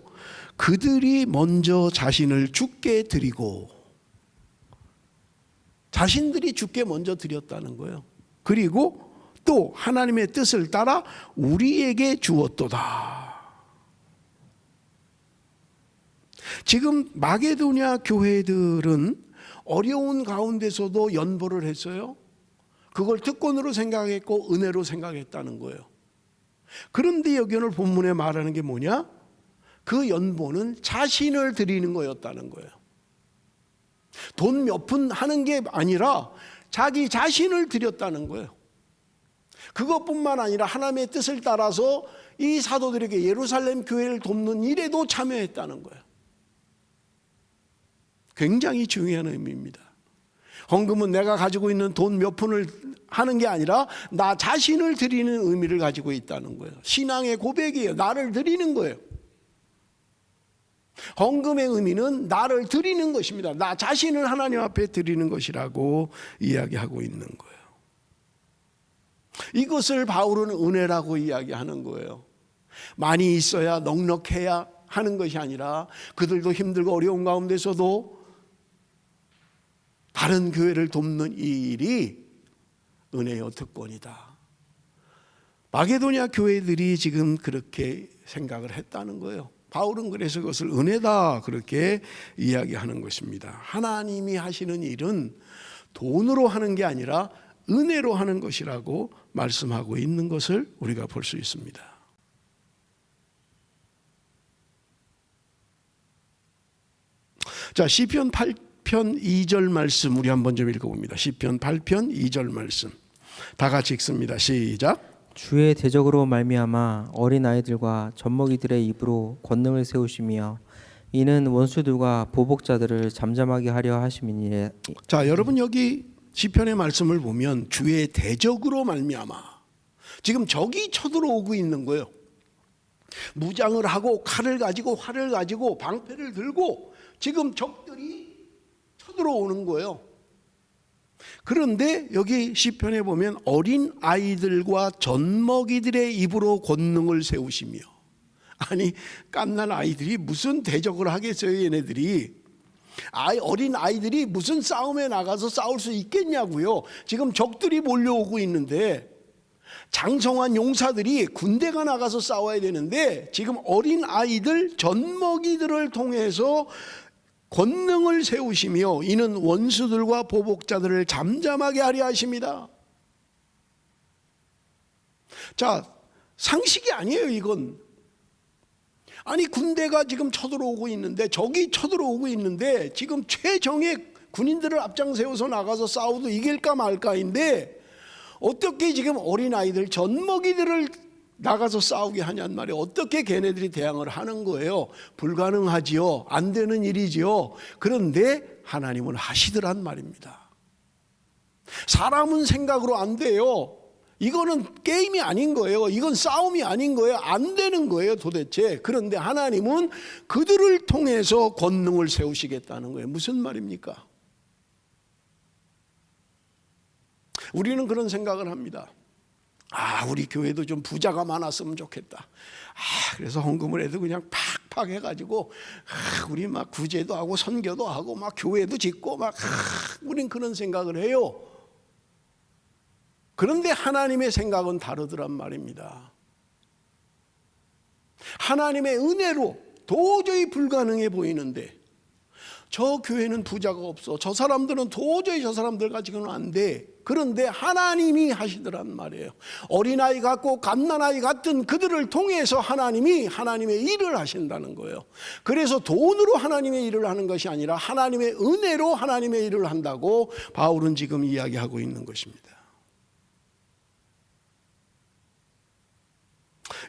그들이 먼저 자신을 주께 드리고, 자신들이 주께 먼저 드렸다는 거예요. 그리고 또 하나님의 뜻을 따라 우리에게 주었도다. 지금 마게도냐 교회들은 어려운 가운데서도 연보를 했어요. 그걸 특권으로 생각했고 은혜로 생각했다는 거예요. 그런데 여기 오늘 본문에 말하는 게 뭐냐? 그 연보는 자신을 드리는 거였다는 거예요. 돈 몇 푼 하는 게 아니라 자기 자신을 드렸다는 거예요. 그것뿐만 아니라 하나님의 뜻을 따라서 이 사도들에게 예루살렘 교회를 돕는 일에도 참여했다는 거예요. 굉장히 중요한 의미입니다. 헌금은 내가 가지고 있는 돈 몇 푼을 하는 게 아니라 나 자신을 드리는 의미를 가지고 있다는 거예요. 신앙의 고백이에요. 나를 드리는 거예요. 헌금의 의미는 나를 드리는 것입니다. 나 자신을 하나님 앞에 드리는 것이라고 이야기하고 있는 거예요. 이것을 바울은 은혜라고 이야기하는 거예요. 많이 있어야 넉넉해야 하는 것이 아니라 그들도 힘들고 어려운 가운데서도 다른 교회를 돕는 이 일이 은혜요 특권이다. 마게도냐 교회들이 지금 그렇게 생각을 했다는 거예요. 바울은 그래서 그것을 은혜다 그렇게 이야기하는 것입니다. 하나님이 하시는 일은 돈으로 하는 게 아니라 은혜로 하는 것이라고 말씀하고 있는 것을 우리가 볼 수 있습니다. 자, 시편 8편 2절 말씀 우리 한번 좀 읽어봅니다. 시편 8편 2절 말씀 다 같이 읽습니다. 시작. 주의 대적으로 말미암아 어린 아이들과 젖먹이들의 입으로 권능을 세우시며 이는 원수들과 보복자들을 잠잠하게 하려 하심이니라. 자, 여러분 여기 시편의 말씀을 보면 주의 대적으로 말미암아 지금 적이 쳐들어오고 있는 거예요. 무장을 하고 칼을 가지고 활을 가지고 방패를 들고 지금 적들이 쳐들어오는 거예요. 그런데 여기 시편에 보면 어린 아이들과 젖먹이들의 입으로 권능을 세우시며, 아니 갓난 아이들이 무슨 대적을 하겠어요? 얘네들이 어린 아이들이 무슨 싸움에 나가서 싸울 수 있겠냐고요. 지금 적들이 몰려오고 있는데 장성한 용사들이 군대가 나가서 싸워야 되는데 지금 어린 아이들 젖먹이들을 통해서 권능을 세우시며 이는 원수들과 보복자들을 잠잠하게 하려 하십니다. 자, 상식이 아니에요 이건. 아니 군대가 지금 쳐들어오고 있는데 적이 쳐들어오고 있는데 지금 최정예 군인들을 앞장 세워서 나가서 싸워도 이길까 말까인데 어떻게 지금 어린아이들 젖먹이들을 나가서 싸우게 하냔 말이에요. 어떻게 걔네들이 대항을 하는 거예요? 불가능하지요. 안 되는 일이지요. 그런데 하나님은 하시더란 말입니다. 사람은 생각으로 안 돼요. 이거는 게임이 아닌 거예요. 이건 싸움이 아닌 거예요. 안 되는 거예요 도대체. 그런데 하나님은 그들을 통해서 권능을 세우시겠다는 거예요. 무슨 말입니까? 우리는 그런 생각을 합니다. 우리 교회도 좀 부자가 많았으면 좋겠다. 그래서 헌금을 해도 그냥 팍팍 해가지고 우리 막 구제도 하고 선교도 하고 막 교회도 짓고 막 우린 그런 생각을 해요. 그런데 하나님의 생각은 다르더란 말입니다. 하나님의 은혜로 도저히 불가능해 보이는데 저 교회는 부자가 없어. 저 사람들은 도저히 저 사람들 가지고는 안 돼. 그런데 하나님이 하시더란 말이에요. 어린아이 같고 갓난아이 같은 그들을 통해서 하나님이 하나님의 일을 하신다는 거예요. 그래서 돈으로 하나님의 일을 하는 것이 아니라 하나님의 은혜로 하나님의 일을 한다고 바울은 지금 이야기하고 있는 것입니다.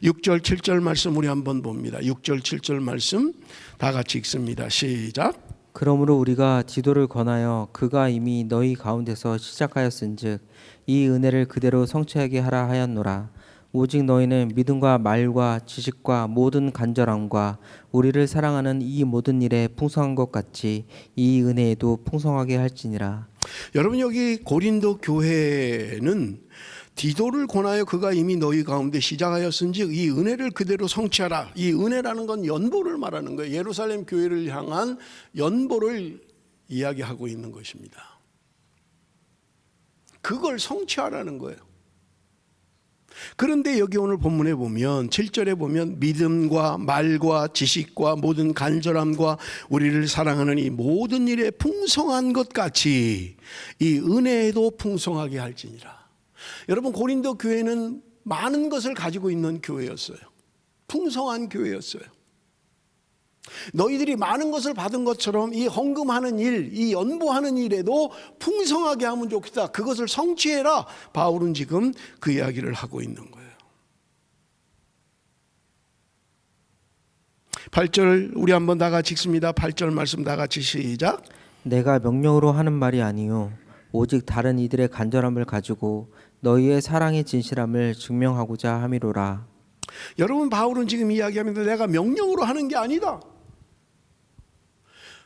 6절 7절 말씀 우리 한번 봅니다. 6절 7절 말씀 다 같이 읽습니다. 시작. 그러므로 우리가 디도를 권하여 그가 이미 너희 가운데서 시작하였은즉 이 은혜를 그대로 성취하게 하라 하였노라. 오직 너희는 믿음과 말과 지식과 모든 간절함과 우리를 사랑하는 이 모든 일에 풍성한 것 같이 이 은혜에도 풍성하게 할지니라. 여러분 여기 고린도 교회는 디도를 권하여 그가 이미 너희 가운데 시작하였은즉 이 은혜를 그대로 성취하라. 이 은혜라는 건 연보를 말하는 거예요. 예루살렘 교회를 향한 연보를 이야기하고 있는 것입니다. 그걸 성취하라는 거예요. 그런데 여기 오늘 본문에 보면 7절에 보면 믿음과 말과 지식과 모든 간절함과 우리를 사랑하는 이 모든 일에 풍성한 것 같이 이 은혜에도 풍성하게 할지니라. 여러분 고린도 교회는 많은 것을 가지고 있는 교회였어요. 풍성한 교회였어요. 너희들이 많은 것을 받은 것처럼 이 헌금하는 일, 이 연보하는 일에도 풍성하게 하면 좋겠다. 그것을 성취해라. 바울은 지금 그 이야기를 하고 있는 거예요. 8절 우리 한번 다 같이 읽습니다. 8절 말씀 다 같이 시작. 내가 명령으로 하는 말이 아니요 오직 다른 이들의 간절함을 가지고 너희의 사랑의 진실함을 증명하고자 함이로라. 여러분 바울은 지금 이야기합니다. 내가 명령으로 하는 게 아니다.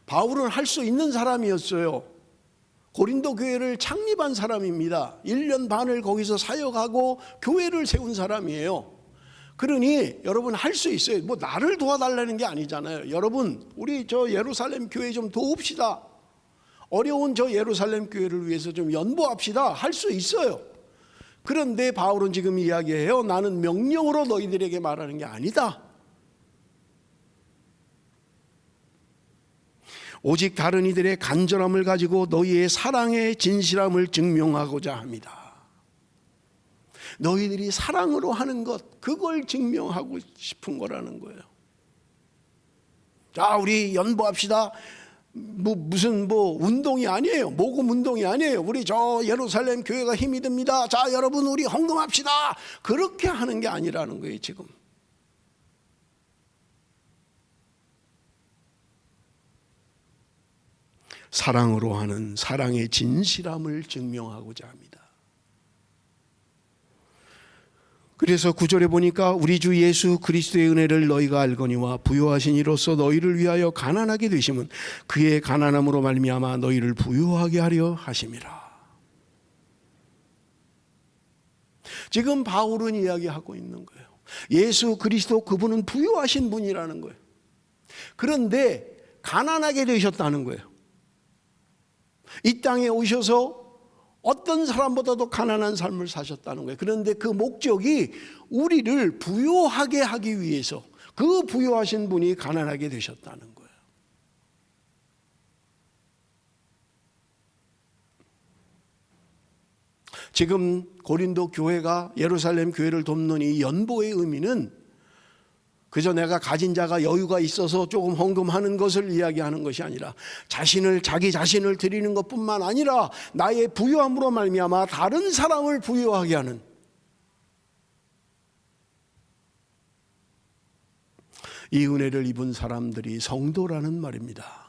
바울은 할 수 있는 사람이었어요. 고린도 교회를 창립한 사람입니다. 1년 반을 거기서 사역하고 교회를 세운 사람이에요. 그러니 여러분 할 수 있어요. 뭐 나를 도와달라는 게 아니잖아요. 여러분 우리 저 예루살렘 교회 좀 도웁시다. 어려운 저 예루살렘 교회를 위해서 좀 연보합시다. 할 수 있어요. 그런데 바울은 지금 이야기해요. 나는 명령으로 너희들에게 말하는 게 아니다. 오직 다른 이들의 간절함을 가지고 너희의 사랑의 진실함을 증명하고자 합니다. 너희들이 사랑으로 하는 것, 그걸 증명하고 싶은 거라는 거예요. 자, 우리 연보합시다. 무슨 운동이 아니에요. 모금 운동이 아니에요. 우리 저 예루살렘 교회가 힘이 듭니다. 자, 여러분 우리 헌금합시다. 그렇게 하는 게 아니라는 거예요, 지금. 사랑으로 하는 사랑의 진실함을 증명하고자 합니다. 그래서 9절에 보니까 우리 주 예수 그리스도의 은혜를 너희가 알거니와 부요하신 이로써 너희를 위하여 가난하게 되심은 그의 가난함으로 말미암아 너희를 부요하게 하려 하심이라. 지금 바울은 이야기하고 있는 거예요. 예수 그리스도 그분은 부요하신 분이라는 거예요. 그런데 가난하게 되셨다는 거예요. 이 땅에 오셔서 어떤 사람보다도 가난한 삶을 사셨다는 거예요. 그런데 그 목적이 우리를 부요하게 하기 위해서, 그 부요하신 분이 가난하게 되셨다는 거예요. 지금 고린도 교회가 예루살렘 교회를 돕는 이 연보의 의미는 그저 내가 가진 자가 여유가 있어서 조금 헌금하는 것을 이야기하는 것이 아니라 자기 자신을 드리는 것뿐만 아니라 나의 부유함으로 말미암아 다른 사람을 부유하게 하는, 이 은혜를 입은 사람들이 성도라는 말입니다.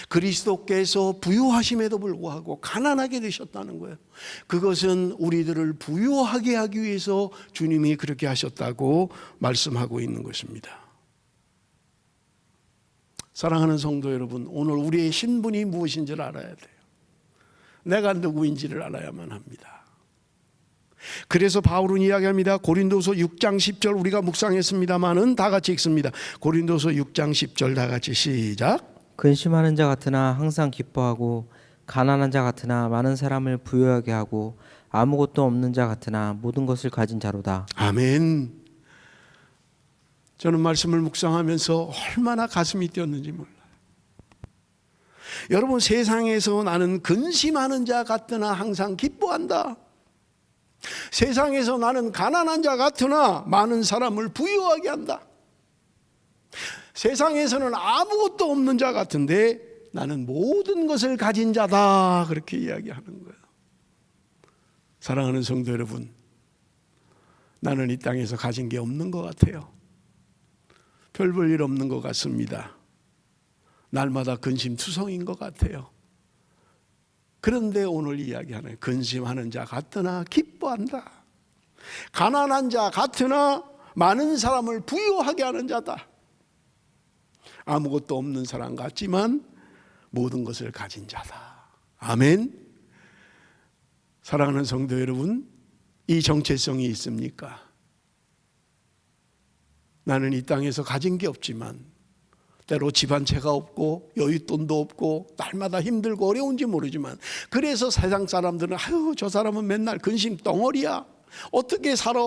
그리스도께서 부유하심에도 불구하고 가난하게 되셨다는 거예요. 그것은 우리들을 부유하게 하기 위해서 주님이 그렇게 하셨다고 말씀하고 있는 것입니다. 사랑하는 성도 여러분, 오늘 우리의 신분이 무엇인지를 알아야 돼요. 내가 누구인지를 알아야만 합니다. 그래서 바울은 이야기합니다. 고린도서 6장 10절 우리가 묵상했습니다마는 다 같이 읽습니다. 고린도서 6장 10절 다 같이 시작. 근심하는 자 같으나 항상 기뻐하고 가난한 자 같으나 많은 사람을 부유하게 하고 아무것도 없는 자 같으나 모든 것을 가진 자로다. 아멘. 저는 말씀을 묵상하면서 얼마나 가슴이 뛰었는지 몰라요. 여러분, 세상에서 나는 근심하는 자 같으나 항상 기뻐한다. 세상에서 나는 가난한 자 같으나 많은 사람을 부유하게 한다. 세상에서는 아무것도 없는 자 같은데 나는 모든 것을 가진 자다. 그렇게 이야기하는 거예요. 사랑하는 성도 여러분, 나는 이 땅에서 가진 게 없는 것 같아요. 별 볼 일 없는 것 같습니다. 날마다 근심투성인 것 같아요. 그런데 오늘 이야기하는 근심하는 자 같으나 기뻐한다. 가난한 자 같으나 많은 사람을 부유하게 하는 자다. 아무것도 없는 사람 같지만 모든 것을 가진 자다. 아멘. 사랑하는 성도 여러분, 이 정체성이 있습니까? 나는 이 땅에서 가진 게 없지만 때로 집 한 채가 없고 여윳돈도 없고 날마다 힘들고 어려운지 모르지만 그래서 세상 사람들은 아유, 저 사람은 맨날 근심 덩어리야. 어떻게 살아?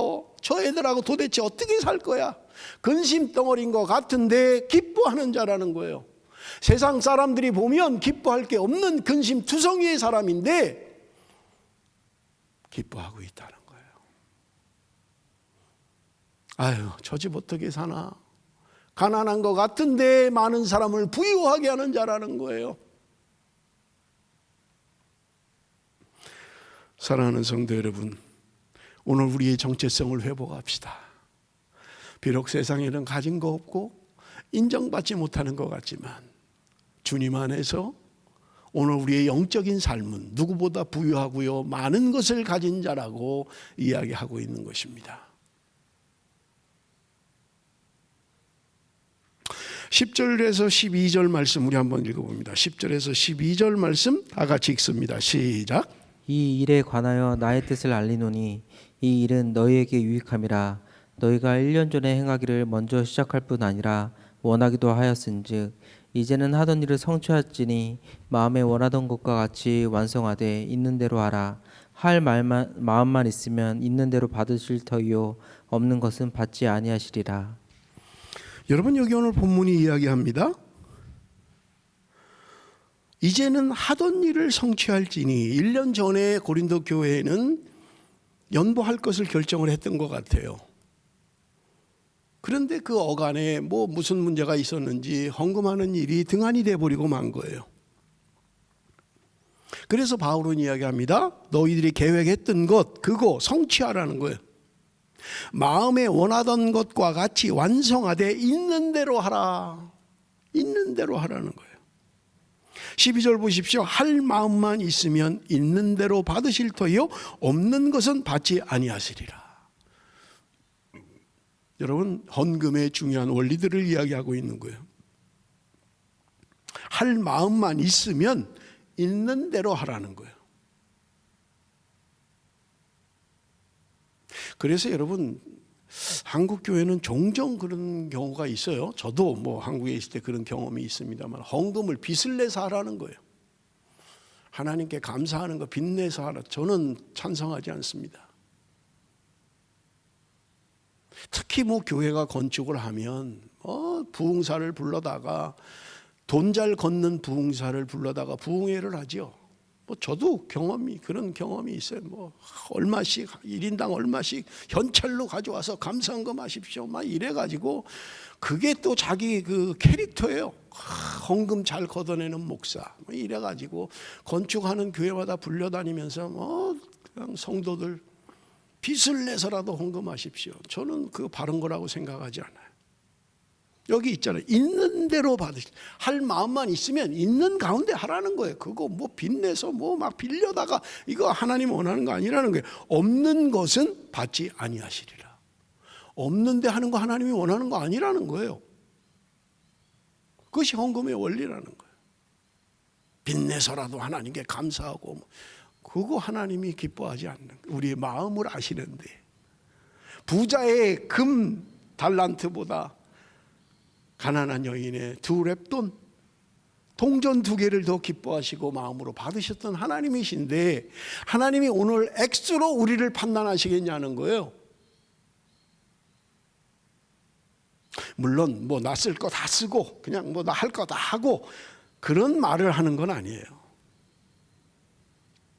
저 애들하고 도대체 어떻게 살 거야? 근심 덩어리인 것 같은데 기뻐하는 자라는 거예요. 세상 사람들이 보면 기뻐할 게 없는 근심투성이의 사람인데 기뻐하고 있다는 거예요. 아유, 저 집 어떻게 사나? 가난한 것 같은데 많은 사람을 부유하게 하는 자라는 거예요. 사랑하는 성도 여러분, 오늘 우리의 정체성을 회복합시다. 비록 세상에는 가진 거 없고 인정받지 못하는 것 같지만 주님 안에서 오늘 우리의 영적인 삶은 누구보다 부유하고요, 많은 것을 가진 자라고 이야기하고 있는 것입니다. 10절에서 12절 말씀 우리 한번 읽어봅니다. 10절에서 12절 말씀 다 같이 읽습니다. 시작. 이 일에 관하여 나의 뜻을 알리노니 이 일은 너희에게 유익함이라. 너희가 1년 전에 행하기를 먼저 시작할 뿐 아니라 원하기도 하였은즉 이제는 하던 일을 성취할지니 마음에 원하던 것과 같이 완성하되 있는 대로 하라. 할 마음만 있으면 있는 대로 받으실 터이요 없는 것은 받지 아니하시리라. 여러분, 여기 오늘 본문이 이야기합니다. 이제는 하던 일을 성취할지니 1년 전에 고린도 교회는 연보할 것을 결정을 했던 것 같아요. 그런데 그 어간에 무슨 문제가 있었는지 헌금하는 일이 등한이 돼버리고 만 거예요. 그래서 바울은 이야기합니다. 너희들이 계획했던 것 그거 성취하라는 거예요. 마음에 원하던 것과 같이 완성하되 있는 대로 하라. 있는 대로 하라는 거예요. 12절 보십시오. 할 마음만 있으면 있는 대로 받으실 터이요 없는 것은 받지 아니하시리라. 여러분, 헌금의 중요한 원리들을 이야기하고 있는 거예요. 할 마음만 있으면 있는 대로 하라는 거예요. 그래서 여러분, 한국 교회는 종종 그런 경우가 있어요. 저도 한국에 있을 때 그런 경험이 있습니다만, 헌금을 빚을 내서 하라는 거예요. 하나님께 감사하는 거 빚내서 하라. 저는 찬성하지 않습니다. 특히 교회가 건축을 하면 부흥사를 불러다가 돈 잘 걷는 부흥사를 불러다가 부흥회를 하죠. 저도 그런 경험이 있어요. 얼마씩 1인당 얼마씩 현찰로 가져와서 감사헌금 하십시오. 막 이래가지고 그게 또 자기 그 캐릭터예요. 헌금 잘 걷어내는 목사. 이래가지고 건축하는 교회마다 불려다니면서 그냥 성도들 빚을 내서라도 헌금하십시오. 저는 그 바른 거라고 생각하지 않아요. 여기 있잖아요. 있는 대로 할 마음만 있으면 있는 가운데 하라는 거예요. 그거 빚내서 막 빌려다가 이거 하나님 원하는 거 아니라는 거예요. 없는 것은 받지 아니하시리라. 없는데 하는 거 하나님이 원하는 거 아니라는 거예요. 그것이 헌금의 원리라는 거예요. 빚내서라도 하나님께 감사하고 그거 하나님이 기뻐하지 않는 거예요. 우리의 마음을 아시는데 부자의 금 달란트보다 가난한 여인의 2렙돈 동전 2개를 더 기뻐하시고 마음으로 받으셨던 하나님이신데 하나님이 오늘 액수로 우리를 판단하시겠냐는 거예요. 물론 나 쓸 거 다 쓰고 그냥 나 할 거 다 하고 그런 말을 하는 건 아니에요.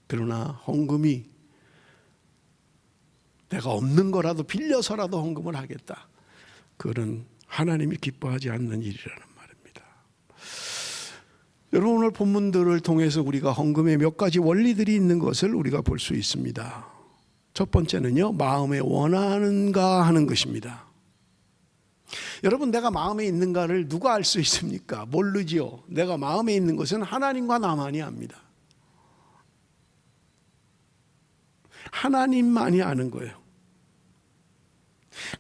그러나 헌금이 내가 없는 거라도 빌려서라도 헌금을 하겠다. 그런 하나님이 기뻐하지 않는 일이라는 말입니다. 여러분, 오늘 본문들을 통해서 우리가 헌금의 몇 가지 원리들이 있는 것을 우리가 볼 수 있습니다. 첫 번째는요, 마음에 원하는가 하는 것입니다. 여러분, 내가 마음에 있는가를 누가 알 수 있습니까? 모르지요. 내가 마음에 있는 것은 하나님과 나만이 압니다. 하나님만이 아는 거예요.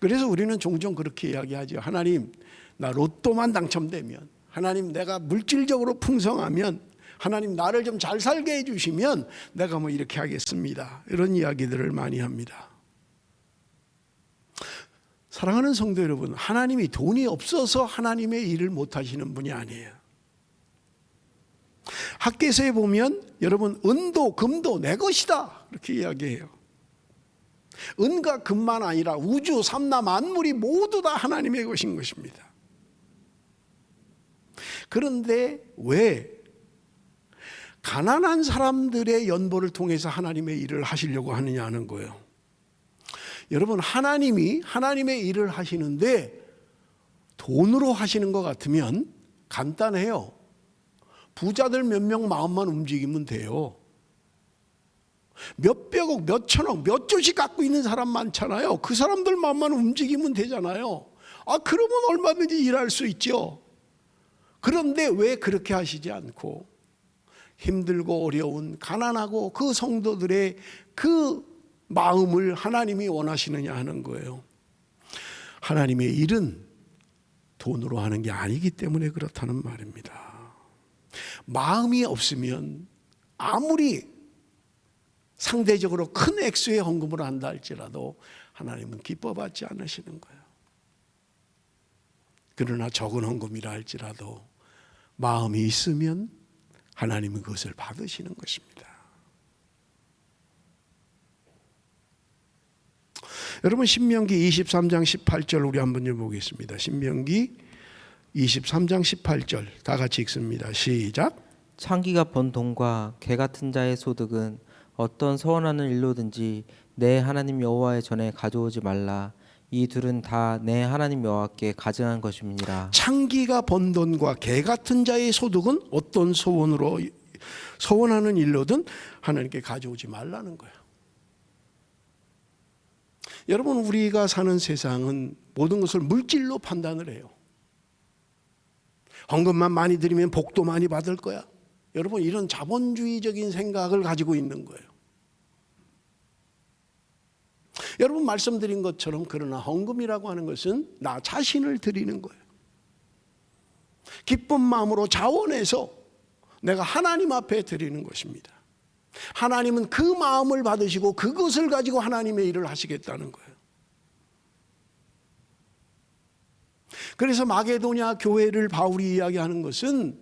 그래서 우리는 종종 그렇게 이야기하죠. 하나님, 나 로또만 당첨되면, 하나님 내가 물질적으로 풍성하면, 하나님 나를 좀 잘 살게 해주시면 내가 이렇게 하겠습니다. 이런 이야기들을 많이 합니다. 사랑하는 성도 여러분, 하나님이 돈이 없어서 하나님의 일을 못 하시는 분이 아니에요. 학개서에 보면 여러분, 은도 금도 내 것이다 이렇게 이야기해요. 은과 금만 아니라 우주 삼라 만물이 모두 다 하나님의 것인 것입니다. 그런데 왜 가난한 사람들의 연보를 통해서 하나님의 일을 하시려고 하느냐는 거예요. 여러분, 하나님이 하나님의 일을 하시는데 돈으로 하시는 것 같으면 간단해요. 부자들 몇 명 마음만 움직이면 돼요. 몇백억, 몇천억, 몇 조씩 갖고 있는 사람 많잖아요. 그 사람들 마음만 움직이면 되잖아요. 그러면 얼마든지 일할 수 있죠. 그런데 왜 그렇게 하시지 않고 힘들고 어려운 가난하고 그 성도들의 그 마음을 하나님이 원하시느냐 하는 거예요. 하나님의 일은 돈으로 하는 게 아니기 때문에 그렇다는 말입니다. 마음이 없으면 아무리 상대적으로 큰 액수의 헌금을 한다 할지라도 하나님은 기뻐받지 않으시는 거예요. 그러나 적은 헌금이라 할지라도 마음이 있으면 하나님은 그것을 받으시는 것입니다. 여러분, 신명기 23장 18절 우리 한번 읽어보겠습니다. 신명기 23장 18절 다 같이 읽습니다. 시작. 창기가 번 돈과 개 같은 자의 소득은 어떤 서원하는 일로든지 내 하나님 여호와의 전에 가져오지 말라. 이 둘은 다 내 하나님 여호와께 가증한 것임이니라. 창기가 번 돈과 개 같은 자의 소득은 어떤 서원하는 일로든 하나님께 가져오지 말라는 거예요. 여러분, 우리가 사는 세상은 모든 것을 물질로 판단을 해요. 헌금만 많이 드리면 복도 많이 받을 거야. 여러분, 이런 자본주의적인 생각을 가지고 있는 거예요. 여러분, 말씀드린 것처럼 그러나 헌금이라고 하는 것은 나 자신을 드리는 거예요. 기쁜 마음으로 자원해서 내가 하나님 앞에 드리는 것입니다. 하나님은 그 마음을 받으시고 그것을 가지고 하나님의 일을 하시겠다는 거예요. 그래서 마게도냐 교회를 바울이 이야기하는 것은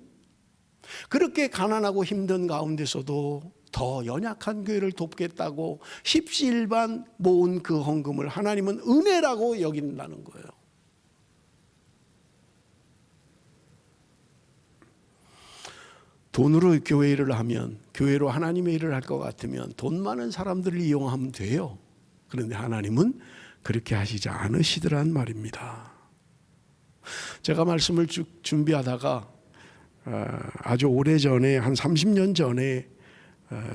그렇게 가난하고 힘든 가운데서도 더 연약한 교회를 돕겠다고 십시일반 모은 그 헌금을 하나님은 은혜라고 여긴다는 거예요. 돈으로 교회 일을 하면, 교회로 하나님의 일을 할 것 같으면 돈 많은 사람들을 이용하면 돼요. 그런데 하나님은 그렇게 하시지 않으시더란 말입니다. 제가 말씀을 쭉 준비하다가 아주 오래전에 한 30년 전에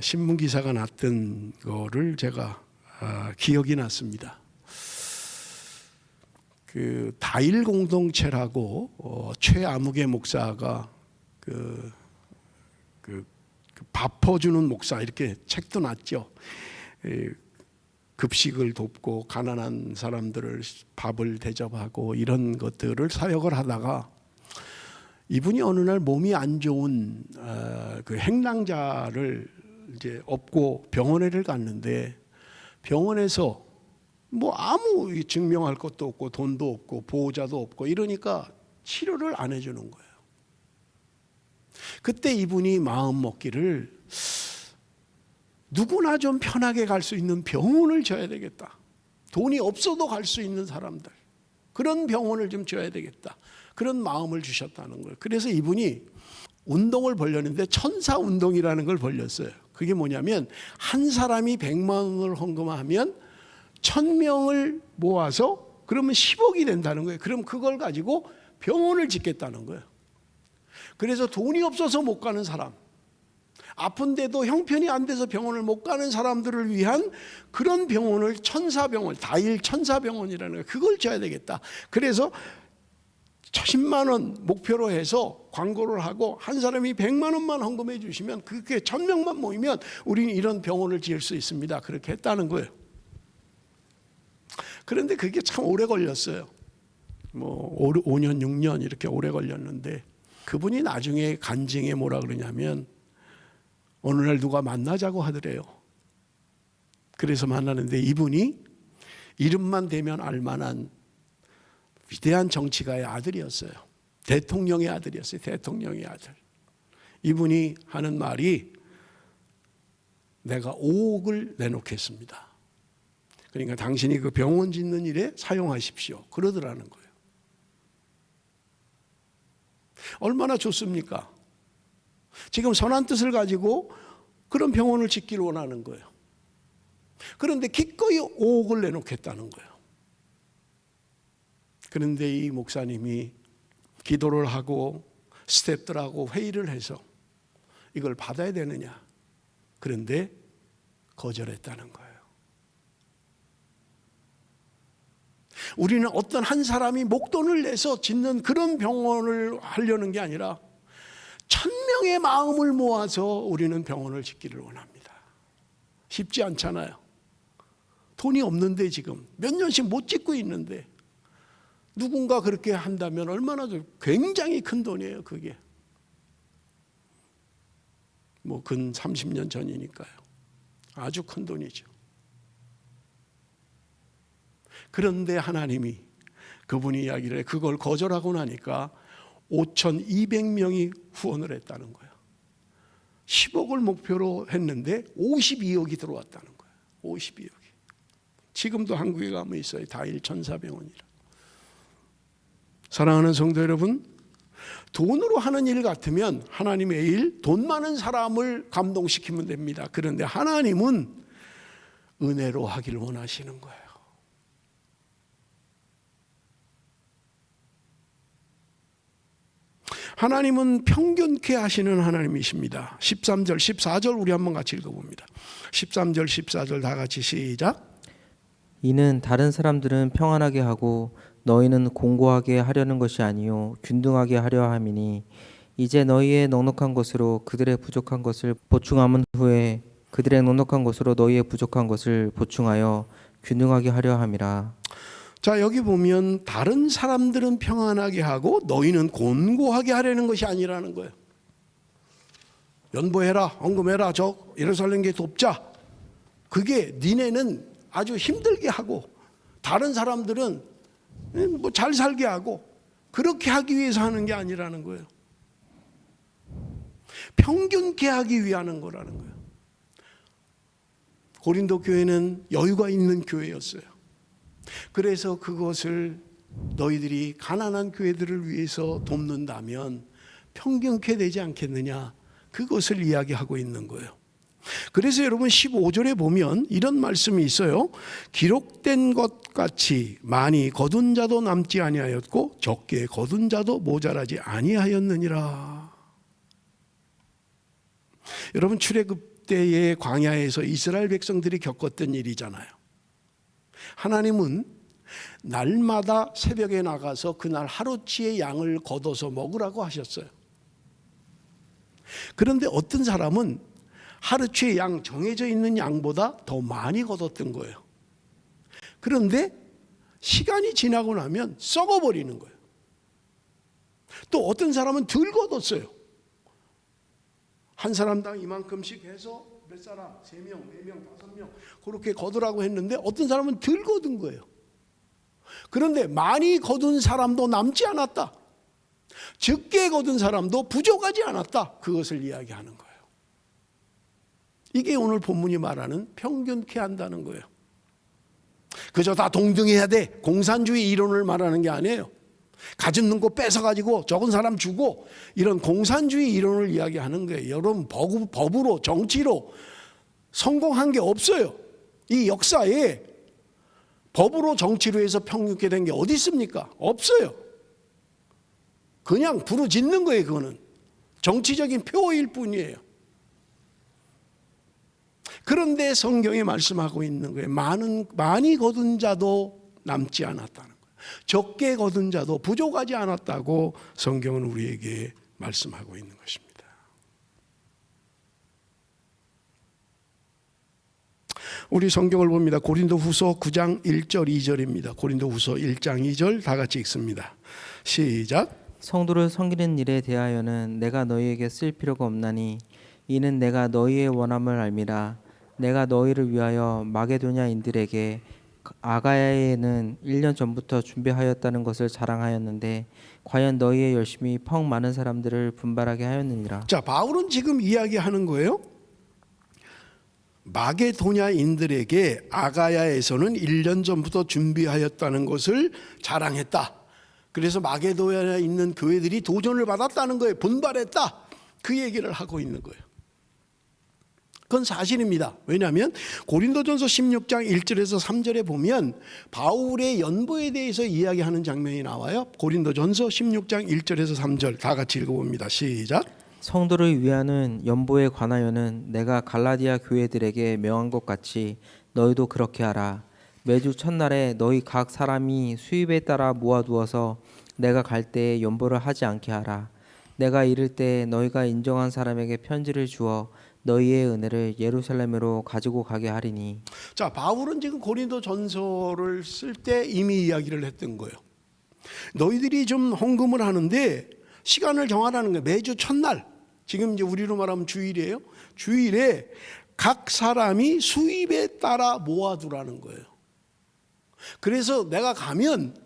신문 기사가 났던 거를 제가 기억이 났습니다. 그 다일 공동체라고 최아무개 목사가 그 밥 퍼주는 목사 이렇게 책도 났죠. 급식을 돕고 가난한 사람들을 밥을 대접하고 이런 것들을 사역을 하다가 이분이 어느 날 몸이 안 좋은 그 행랑자를 이제 업고 병원에를 갔는데 병원에서 뭐 아무 증명할 것도 없고 돈도 없고 보호자도 없고 이러니까 치료를 안 해주는 거예요. 그때 이분이 마음 먹기를 누구나 좀 편하게 갈 수 있는 병원을 줘야 되겠다. 돈이 없어도 갈 수 있는 사람들, 그런 병원을 좀 줘야 되겠다. 그런 마음을 주셨다는 거예요. 그래서 이분이 운동을 벌렸는데 천사운동이라는 걸 벌렸어요. 그게 뭐냐면 한 사람이 100만 원을 헌금하면 1000명을 모아서 그러면 10억이 된다는 거예요. 그럼 그걸 가지고 병원을 짓겠다는 거예요. 그래서 돈이 없어서 못 가는 사람, 아픈데도 형편이 안 돼서 병원을 못 가는 사람들을 위한 그런 병원을 천사병원, 다일 천사병원이라는 거예요. 그걸 줘야 되겠다. 그래서 1000만 원 목표로 해서 광고를 하고 한 사람이 100만 원만 헌금해 주시면 그렇게 1000명만 모이면 우리는 이런 병원을 지을 수 있습니다. 그렇게 했다는 거예요. 그런데 그게 참 오래 걸렸어요. 뭐 5년 6년 이렇게 오래 걸렸는데 그분이 나중에 간증에 뭐라 그러냐면 어느 날 누가 만나자고 하더래요. 그래서 만나는데 이분이 이름만 대면 알만한 위대한 정치가의 아들이었어요. 대통령의 아들이었어요. 대통령의 아들. 이분이 하는 말이 내가 5억을 내놓겠습니다. 그러니까 당신이 그 병원 짓는 일에 사용하십시오. 그러더라는 거예요. 얼마나 좋습니까? 지금 선한 뜻을 가지고 그런 병원을 짓기를 원하는 거예요. 그런데 기꺼이 5억을 내놓겠다는 거예요. 그런데 이 목사님이 기도를 하고 스태프들하고 회의를 해서 이걸 받아야 되느냐. 그런데 거절했다는 거예요. 우리는 어떤 한 사람이 목돈을 내서 짓는 그런 병원을 하려는 게 아니라 1000명의 마음을 모아서 우리는 병원을 짓기를 원합니다. 쉽지 않잖아요. 돈이 없는데 지금 몇 년씩 못 짓고 있는데 누군가 그렇게 한다면 얼마나 굉장히 큰 돈이에요. 그게 뭐 근 30년 전이니까요. 아주 큰 돈이죠. 그런데 하나님이 그분이 이야기를 해. 그걸 거절하고 나니까 5200명이 후원을 했다는 거예요. 10억을 목표로 했는데 52억이 들어왔다는 거예요. 52억이. 지금도 한국에 가면 있어요. 다일 천사병원이라. 사랑하는 성도 여러분, 돈으로 하는 일 같으면 하나님의 일, 돈 많은 사람을 감동시키면 됩니다. 그런데 하나님은 은혜로 하길 원하시는 거예요. 하나님은 평균케 하시는 하나님이십니다. 13절, 14절 우리 한번 같이 읽어봅니다. 13절, 14절 다 같이 시작. 이는 다른 사람들은 평안하게 하고 너희는 공고하게 하려는 것이 아니요 균등하게 하려 함이니 이제 너희의 넉넉한 것으로 그들의 부족한 것을 보충함은 후에 그들의 넉넉한 것으로 너희의 부족한 것을 보충하여 균등하게 하려 함이라. 자, 여기 보면 다른 사람들은 평안하게 하고 너희는 곤고하게 하려는 것이 아니라는 거예요. 연보해라, 헌금해라, 저 예루살렘 교회 돕자. 그게 니네는 아주 힘들게 하고 다른 사람들은 뭐 잘 살게 하고 그렇게 하기 위해서 하는 게 아니라는 거예요. 평균케 하기 위한 거라는 거예요. 고린도 교회는 여유가 있는 교회였어요. 그래서 그것을 너희들이 가난한 교회들을 위해서 돕는다면 평균케 되지 않겠느냐, 그것을 이야기하고 있는 거예요. 그래서 여러분 15절에 보면 이런 말씀이 있어요. 기록된 것 같이 많이 거둔 자도 남지 아니하였고 적게 거둔 자도 모자라지 아니하였느니라. 여러분 출애굽 때의 광야에서 이스라엘 백성들이 겪었던 일이잖아요. 하나님은 날마다 새벽에 나가서 그날 하루치의 양을 걷어서 먹으라고 하셨어요. 그런데 어떤 사람은 하루치의 양, 정해져 있는 양보다 더 많이 걷었던 거예요. 그런데 시간이 지나고 나면 썩어버리는 거예요. 또 어떤 사람은 덜 걷었어요. 한 사람당 이만큼씩 해서 몇 사람, 3명, 4명, 5명 그렇게 거두라고 했는데 어떤 사람은 덜 거둔 거예요. 그런데 많이 거둔 사람도 남지 않았다. 적게 거둔 사람도 부족하지 않았다. 그것을 이야기하는 거예요. 이게 오늘 본문이 말하는 평균케 한다는 거예요. 그저 다 동등해야 돼. 공산주의 이론을 말하는 게 아니에요. 가진 거 뺏어가지고 적은 사람 주고 이런 공산주의 이론을 이야기하는 거예요. 여러분 법으로 정치로 성공한 게 없어요. 이 역사에 법으로 정치로 해서 평균케 된 게 어디 있습니까? 없어요. 그냥 부르짖는 거예요. 그거는 정치적인 표어일 뿐이에요. 그런데 성경에 말씀하고 있는 거예요. 많이 거둔 자도 남지 않았다는 거예요. 적게 거둔 자도 부족하지 않았다고 성경은 우리에게 말씀하고 있는 것입니다. 우리 성경을 봅니다. 고린도후서 9장 1절 2절입니다. 고린도후서 1장 2절 다 같이 읽습니다. 시작. 성도를 섬기는 일에 대하여는 내가 너희에게 쓸 필요가 없나니 이는 내가 너희의 원함을 알미라. 내가 너희를 위하여 마게도냐인들에게 아가야에는 1년 전부터 준비하였다는 것을 자랑하였는데 과연 너희의 열심이 펑 많은 사람들을 분발하게 하였느니라. 자, 바울은 지금 이야기하는 거예요. 마게도냐인들에게 아가야에서는 1년 전부터 준비하였다는 것을 자랑했다. 그래서 마게도냐에 있는 교회들이 도전을 받았다는 거예요. 분발했다. 그 얘기를 하고 있는 거예요. 그건 사실입니다. 왜냐하면 고린도전서 16장 1절에서 3절에 보면 바울의 연보에 대해서 이야기하는 장면이 나와요. 고린도전서 16장 1절에서 3절 다 같이 읽어봅니다. 시작. 성도를 위하는 연보에 관하여는 내가 갈라디아 교회들에게 명한 것 같이 너희도 그렇게 하라. 매주 첫날에 너희 각 사람이 수입에 따라 모아두어서 내가 갈 때에 연보를 하지 않게 하라. 내가 이를 때 너희가 인정한 사람에게 편지를 주어 너희의 은혜를 예루살렘으로 가지고 가게 하리니. 자, 바울은 지금 고린도전서를 쓸 때 이미 이야기를 했던 거예요. 너희들이 좀 헌금을 하는데 시간을 정하라는 거예요. 매주 첫날, 지금 이제 우리로 말하면 주일이에요. 주일에 각 사람이 수입에 따라 모아두라는 거예요. 그래서 내가 가면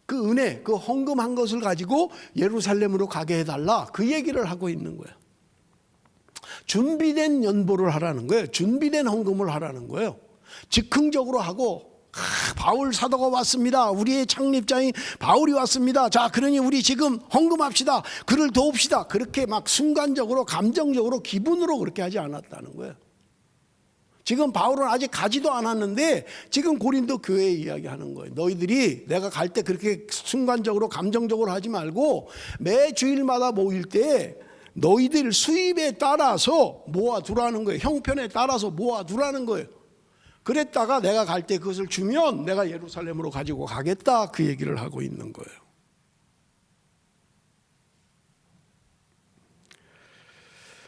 그 은혜, 그 헌금한 것을 가지고 예루살렘으로 가게 해달라. 그 얘기를 하고 있는 거예요. 준비된 연보를 하라는 거예요. 준비된 헌금을 하라는 거예요. 즉흥적으로 하고 바울 사도가 왔습니다. 우리의 창립자인 바울이 왔습니다. 자, 그러니 우리 지금 헌금합시다. 그를 도웁시다. 그렇게 막 순간적으로 감정적으로 기분으로 그렇게 하지 않았다는 거예요. 지금 바울은 아직 가지도 않았는데 지금 고린도 교회에 이야기하는 거예요. 너희들이 내가 갈 때 그렇게 순간적으로 감정적으로 하지 말고 매 주일마다 모일 때 너희들 수입에 따라서 모아두라는 거예요. 형편에 따라서 모아두라는 거예요. 그랬다가 내가 갈 때 그것을 주면 내가 예루살렘으로 가지고 가겠다, 그 얘기를 하고 있는 거예요.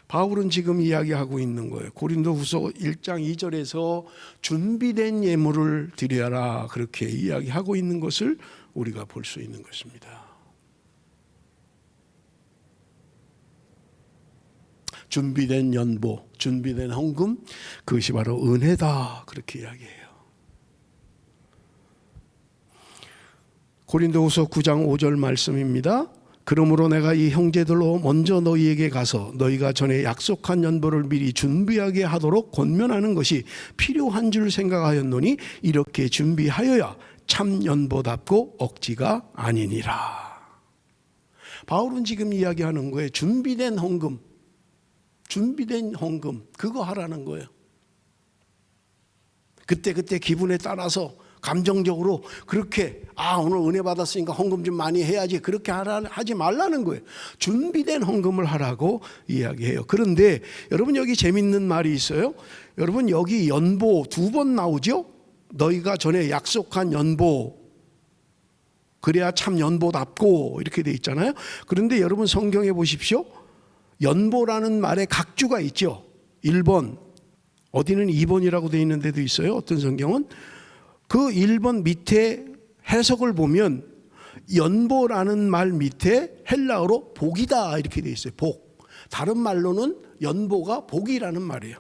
바울은 지금 이야기하고 있는 거예요. 고린도후서 1장 2절에서 준비된 예물을 드려라, 그렇게 이야기하고 있는 것을 우리가 볼 수 있는 것입니다. 준비된 연보, 준비된 헌금, 그것이 바로 은혜다, 그렇게 이야기해요. 고린도후서 9장 5절 말씀입니다. 그러므로 내가 이 형제들로 먼저 너희에게 가서 너희가 전에 약속한 연보를 미리 준비하게 하도록 권면하는 것이 필요한 줄 생각하였노니 이렇게 준비하여야 참 연보답고 억지가 아니니라. 바울은 지금 이야기하는 거예요. 준비된 헌금, 준비된 헌금, 그거 하라는 거예요. 그때 기분에 따라서 감정적으로 그렇게 오늘 은혜 받았으니까 헌금 좀 많이 해야지, 그렇게 하지 말라는 거예요. 준비된 헌금을 하라고 이야기해요. 그런데 여러분, 여기 재밌는 말이 있어요. 여러분, 여기 연보 2번 나오죠. 너희가 전에 약속한 연보, 그래야 참 연보답고, 이렇게 돼 있잖아요. 그런데 여러분 성경에 보십시오. 연보라는 말에 각주가 있죠. 1번, 어디는 2번이라고 돼 있는 데도 있어요. 어떤 성경은. 그 1번 밑에 해석을 보면 연보라는 말 밑에 헬라어로 복이다, 이렇게 돼 있어요. 복. 다른 말로는 연보가 복이라는 말이에요.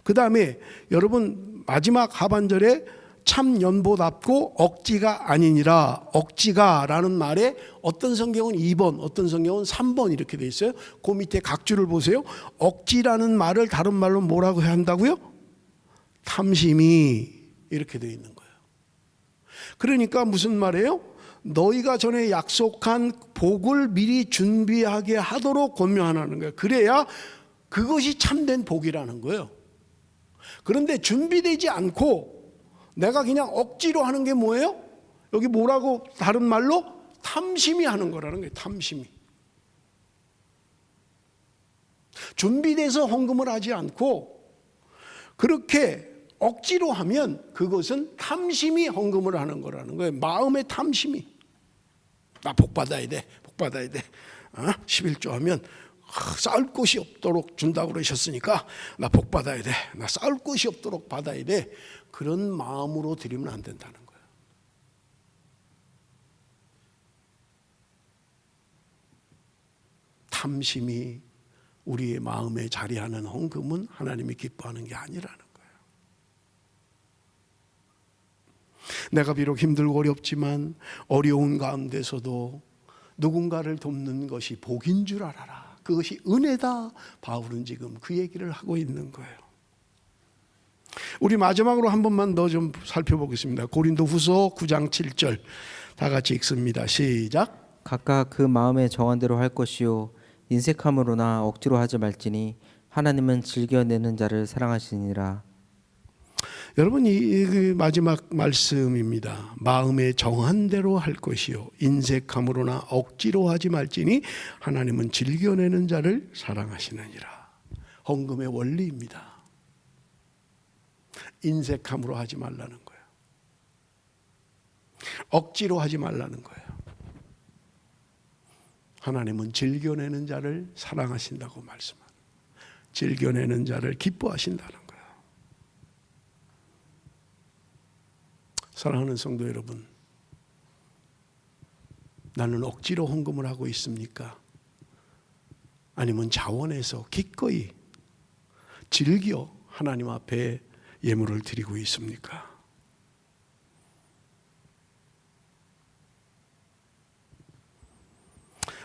그 다음에 여러분 마지막 하반절에 참 연보답고 억지가 아니니라, 억지가 라는 말에 어떤 성경은 2번, 어떤 성경은 3번 이렇게 돼 있어요. 그 밑에 각주를 보세요. 억지라는 말을 다른 말로 뭐라고 해야 한다고요? 탐심이, 이렇게 돼 있는 거예요. 그러니까 무슨 말이에요? 너희가 전에 약속한 복을 미리 준비하게 하도록 권면하는 거예요. 그래야 그것이 참된 복이라는 거예요. 그런데 준비되지 않고 내가 그냥 억지로 하는 게 뭐예요? 여기 뭐라고 다른 말로? 탐심이 하는 거라는 거예요. 탐심이. 준비돼서 헌금을 하지 않고 그렇게 억지로 하면 그것은 탐심이 헌금을 하는 거라는 거예요. 마음의 탐심이. 나 복 받아야 돼. 복 받아야 돼. 11조 하면 쌓을 곳이 없도록 준다고 그러셨으니까 나 복 받아야 돼. 나 쌓을 곳이 없도록 받아야 돼. 그런 마음으로 드리면 안 된다는 거예요. 탐심이 우리의 마음에 자리하는 헌금은 하나님이 기뻐하는 게 아니라는 거예요. 내가 비록 힘들고 어렵지만 어려운 가운데서도 누군가를 돕는 것이 복인 줄 알아라. 그것이 은혜다. 바울은 지금 그 얘기를 하고 있는 거예요. 우리 마지막으로 한 번만 더 좀 살펴보겠습니다. 고린도후서 9장 7절 다 같이 읽습니다. 시작. 각각 그 마음에 정한 대로 할 것이요 인색함으로나 억지로 하지 말지니 하나님은 즐겨내는 자를 사랑하시니라. 여러분, 이 마지막 말씀입니다. 마음에 정한 대로 할 것이요 인색함으로나 억지로 하지 말지니 하나님은 즐겨내는 자를 사랑하시느니라. 헌금의 원리입니다. 인색함으로 하지 말라는 거예요. 억지로 하지 말라는 거예요. 하나님은 즐겨내는 자를 사랑하신다고 말씀합니다. 즐겨내는 자를 기뻐하신다는 거예요. 사랑하는 성도 여러분, 나는 억지로 헌금을 하고 있습니까? 아니면 자원해서 기꺼이 즐겨 하나님 앞에 예물을 드리고 있습니까?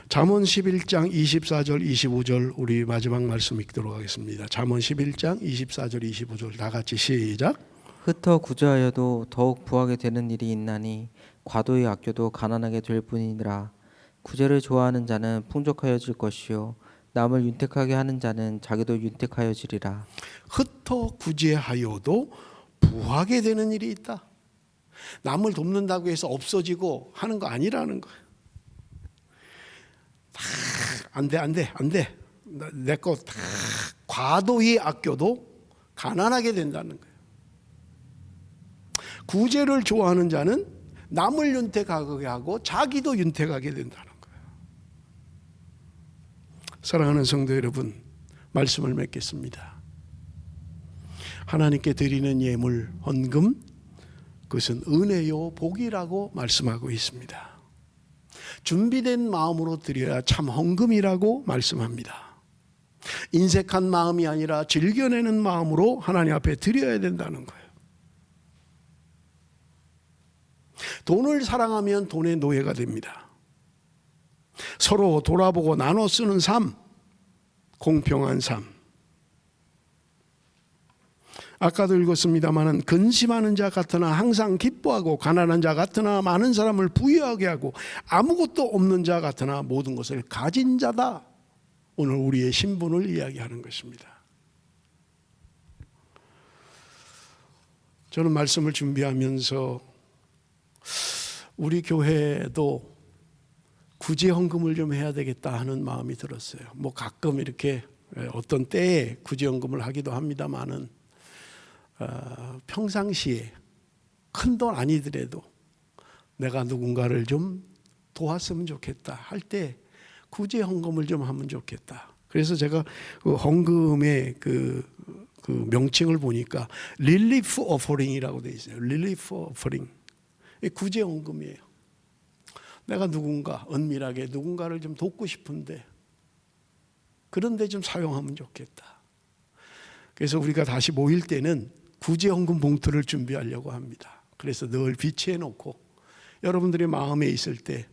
잠언 11장 24절 25절 우리 마지막 말씀 읽도록 하겠습니다. 잠언 11장 24절 25절 다 같이 시작. 흩어 구제하여도 더욱 부하게 되는 일이 있나니 과도히 아껴도 가난하게 될 뿐이니라. 구제를 좋아하는 자는 풍족하여질 것이요 남을 윤택하게 하는 자는 자기도 윤택하여지리라. 흩어 구제하여도 부하게 되는 일이 있다. 남을 돕는다고 해서 없어지고 하는 거 아니라는 거예요. 안돼. 내 거 다 과도히 아껴도 가난하게 된다는 거예요. 구제를 좋아하는 자는 남을 윤택하게 하고 자기도 윤택하게 된다는 거예요. 사랑하는 성도 여러분, 말씀을 맺겠습니다. 하나님께 드리는 예물, 헌금, 그것은 은혜요 복이라고 말씀하고 있습니다. 준비된 마음으로 드려야 참 헌금이라고 말씀합니다. 인색한 마음이 아니라 즐겨내는 마음으로 하나님 앞에 드려야 된다는 거예요. 돈을 사랑하면 돈의 노예가 됩니다. 서로 돌아보고 나눠 쓰는 삶, 공평한 삶. 아까도 읽었습니다마는 근심하는 자 같으나 항상 기뻐하고 가난한 자 같으나 많은 사람을 부유하게 하고 아무것도 없는 자 같으나 모든 것을 가진 자다. 오늘 우리의 신분을 이야기하는 것입니다. 저는 말씀을 준비하면서 우리 교회도 구제 헌금을 좀 해야 되겠다 하는 마음이 들었어요. 뭐 가끔 이렇게 어떤 때에 구제 헌금을 하기도 합니다만은 평상시에 큰 돈 아니더라도 내가 누군가를 좀 도왔으면 좋겠다 할 때 구제 헌금을 좀 하면 좋겠다. 그래서 제가 그 헌금의 그 명칭을 보니까 릴리프 오퍼링이라고 돼 있어요. 릴리프 오퍼링. 구제 헌금이에요. 내가 누군가 은밀하게 누군가를 좀 돕고 싶은데 그런데 좀 사용하면 좋겠다. 그래서 우리가 다시 모일 때는 구제 헌금 봉투를 준비하려고 합니다. 그래서 늘 비치해 놓고 여러분들의 마음에 있을 때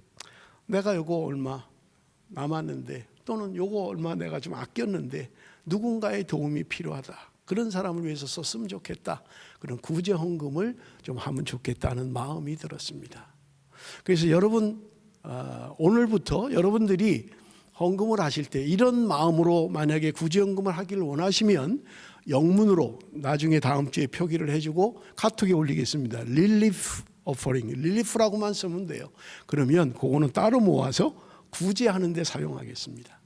내가 요거 얼마 남았는데 또는 요거 얼마 내가 좀 아꼈는데 누군가의 도움이 필요하다. 그런 사람을 위해서 썼으면 좋겠다. 그런 구제 헌금을 좀 하면 좋겠다는 마음이 들었습니다. 그래서 여러분 오늘부터 여러분들이 헌금을 하실 때 이런 마음으로 만약에 구제 헌금을 하기를 원하시면 영문으로 나중에 다음 주에 표기를 해주고 카톡에 올리겠습니다. 릴리프 오퍼링, 릴리프라고만 쓰면 돼요. 그러면 그거는 따로 모아서 구제하는 데 사용하겠습니다.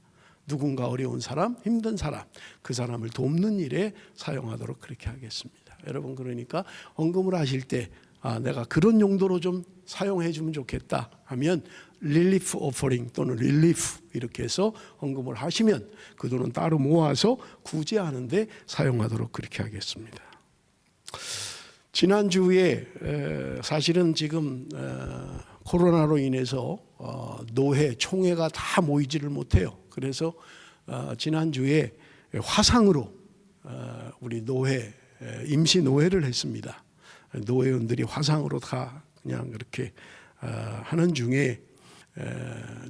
누군가 어려운 사람, 힘든 사람, 그 사람을 돕는 일에 사용하도록 그렇게 하겠습니다. 여러분 그러니까 헌금을 하실 때 내가 그런 용도로 좀 사용해 주면 좋겠다 하면 릴리프 오퍼링 또는 릴리프 이렇게 해서 헌금을 하시면 그 돈은 따로 모아서 구제하는 데 사용하도록 그렇게 하겠습니다. 지난주에 사실은 지금 코로나로 인해서 노회, 총회가 다 모이지를 못해요. 그래서 지난주에 화상으로 우리 노회, 임시 노회를 했습니다. 노회원들이 화상으로 다 그냥 그렇게 하는 중에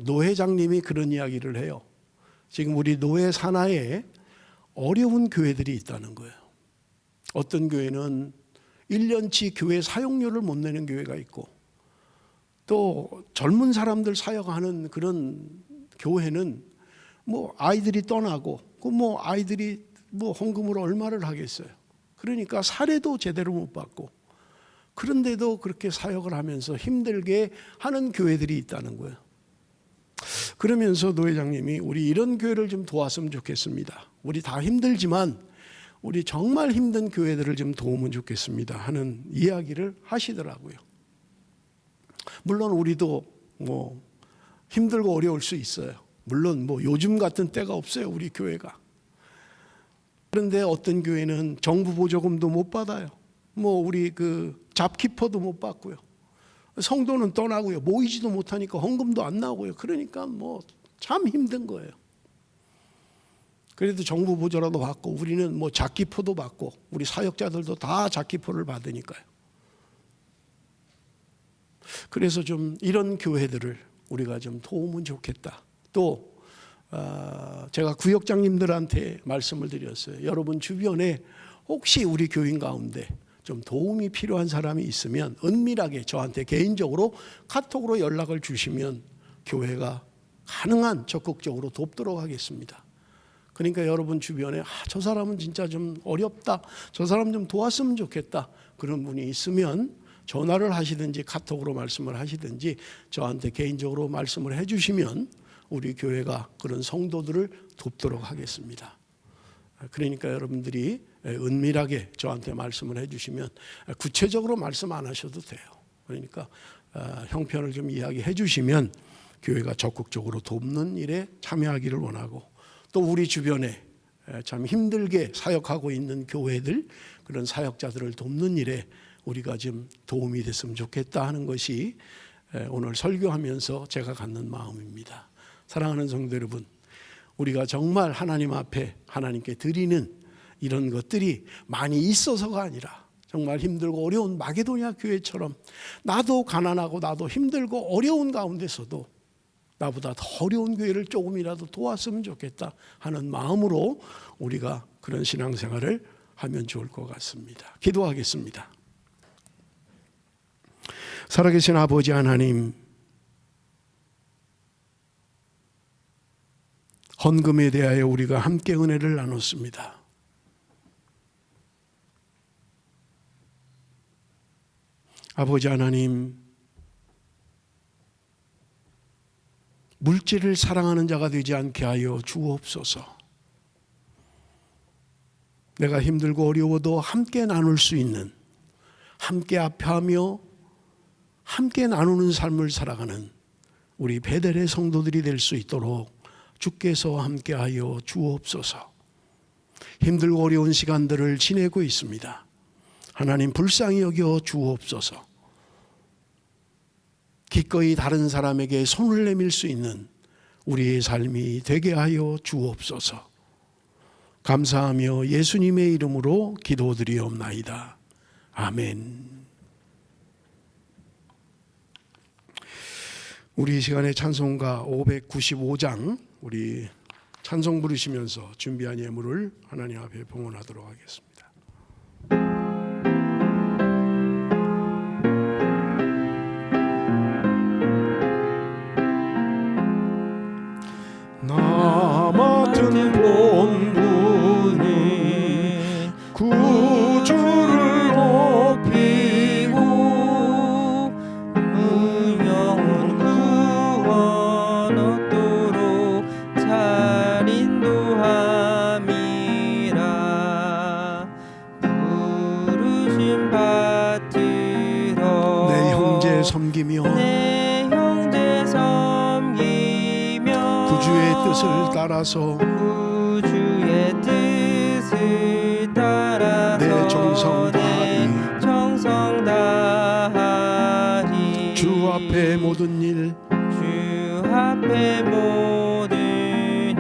노회장님이 그런 이야기를 해요. 지금 우리 노회 산하에 어려운 교회들이 있다는 거예요. 어떤 교회는 1년치 교회 사용료를 못 내는 교회가 있고 또 젊은 사람들 사역하는 그런 교회는 뭐 아이들이 떠나고 그 뭐 아이들이 뭐 헌금으로 얼마를 하겠어요. 그러니까 사례도 제대로 못 받고 그런데도 그렇게 사역을 하면서 힘들게 하는 교회들이 있다는 거예요. 그러면서 노회장님이 우리 이런 교회를 좀 도왔으면 좋겠습니다. 우리 다 힘들지만 우리 정말 힘든 교회들을 좀 도우면 좋겠습니다 하는 이야기를 하시더라고요. 물론 우리도 뭐 힘들고 어려울 수 있어요. 물론 뭐 요즘 같은 때가 없어요, 우리 교회가. 그런데 어떤 교회는 정부 보조금도 못 받아요. 뭐 우리 그 잡키퍼도 못 받고요. 성도는 떠나고요. 모이지도 못하니까 헌금도 안 나오고요. 그러니까 뭐 참 힘든 거예요. 그래도 정부 보조라도 받고 우리는 뭐 잡키퍼도 받고 우리 사역자들도 다 잡키퍼를 받으니까요. 그래서 좀 이런 교회들을 우리가 좀 도우면 좋겠다. 또 제가 구역장님들한테 말씀을 드렸어요. 여러분 주변에 혹시 우리 교인 가운데 좀 도움이 필요한 사람이 있으면 은밀하게 저한테 개인적으로 카톡으로 연락을 주시면 교회가 가능한 적극적으로 돕도록 하겠습니다. 그러니까 여러분 주변에 저 사람은 진짜 좀 어렵다, 저 사람 좀 도왔으면 좋겠다, 그런 분이 있으면 전화를 하시든지 카톡으로 말씀을 하시든지 저한테 개인적으로 말씀을 해주시면 우리 교회가 그런 성도들을 돕도록 하겠습니다. 그러니까 여러분들이 은밀하게 저한테 말씀을 해주시면 구체적으로 말씀 안 하셔도 돼요. 그러니까 형편을 좀 이야기해 주시면 교회가 적극적으로 돕는 일에 참여하기를 원하고, 또 우리 주변에 참 힘들게 사역하고 있는 교회들, 그런 사역자들을 돕는 일에 우리가 좀 도움이 됐으면 좋겠다 하는 것이 오늘 설교하면서 제가 갖는 마음입니다. 사랑하는 성도 여러분, 우리가 정말 하나님 앞에 하나님께 드리는 이런 것들이 많이 있어서가 아니라 정말 힘들고 어려운 마게도냐 교회처럼 나도 가난하고 나도 힘들고 어려운 가운데서도 나보다 더 어려운 교회를 조금이라도 도왔으면 좋겠다 하는 마음으로 우리가 그런 신앙생활을 하면 좋을 것 같습니다. 기도하겠습니다. 살아계신 아버지 하나님, 헌금에 대하여 우리가 함께 은혜를 나눴습니다. 아버지 하나님, 물질을 사랑하는 자가 되지 않게 하여 주옵소서. 내가 힘들고 어려워도 함께 나눌 수 있는, 함께 아파하며 함께 나누는 삶을 살아가는 우리 베델의 성도들이 될 수 있도록 주께서 함께하여 주옵소서. 힘들고 어려운 시간들을 지내고 있습니다. 하나님 불쌍히 여겨 주옵소서. 기꺼이 다른 사람에게 손을 내밀 수 있는 우리의 삶이 되게 하여 주옵소서. 감사하며 예수님의 이름으로 기도드리옵나이다. 아멘. 우리 이 시간에 찬송가 595장 우리 찬송 부르시면서 준비한 예물을 하나님 앞에 봉헌하도록 하겠습니다. 나 맡은 본분은 구주를 높이고 영원 구원 얻도록 잘 인도함이라. 부르심 받들어 내 형제 섬기며 내 형제 섬기며 구주의 뜻을 따라서 구주의 뜻을 따라서 내 정성 다하리. 내 정성 다하리. 주 앞에 모든 일 주 앞에 모든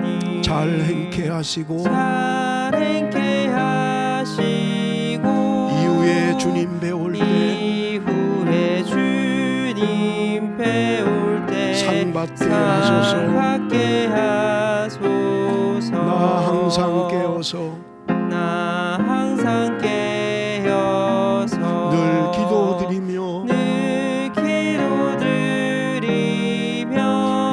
일 잘 행케 하시고 잘 행케 하시고 이후에 주님 배울 때 이후에 주님 배울 때 상 받게 상 하소서. 받게 하소서. 나 항상 깨어서 나 항상 깨어서 늘 기도드리며 늘 기도드리며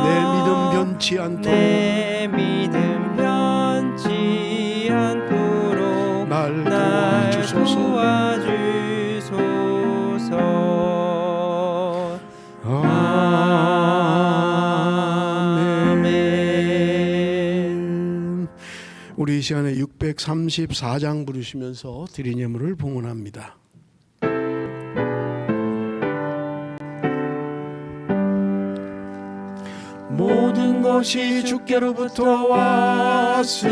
내 믿음 변치 않도록 내 믿음 변치 않도록 날 날 도와주소서. 도와주소서. 아멘. 우리 이 시간에 634장 부르시면서 드린 예물을 봉헌합니다. 모든 것이 주께로부터 왔으니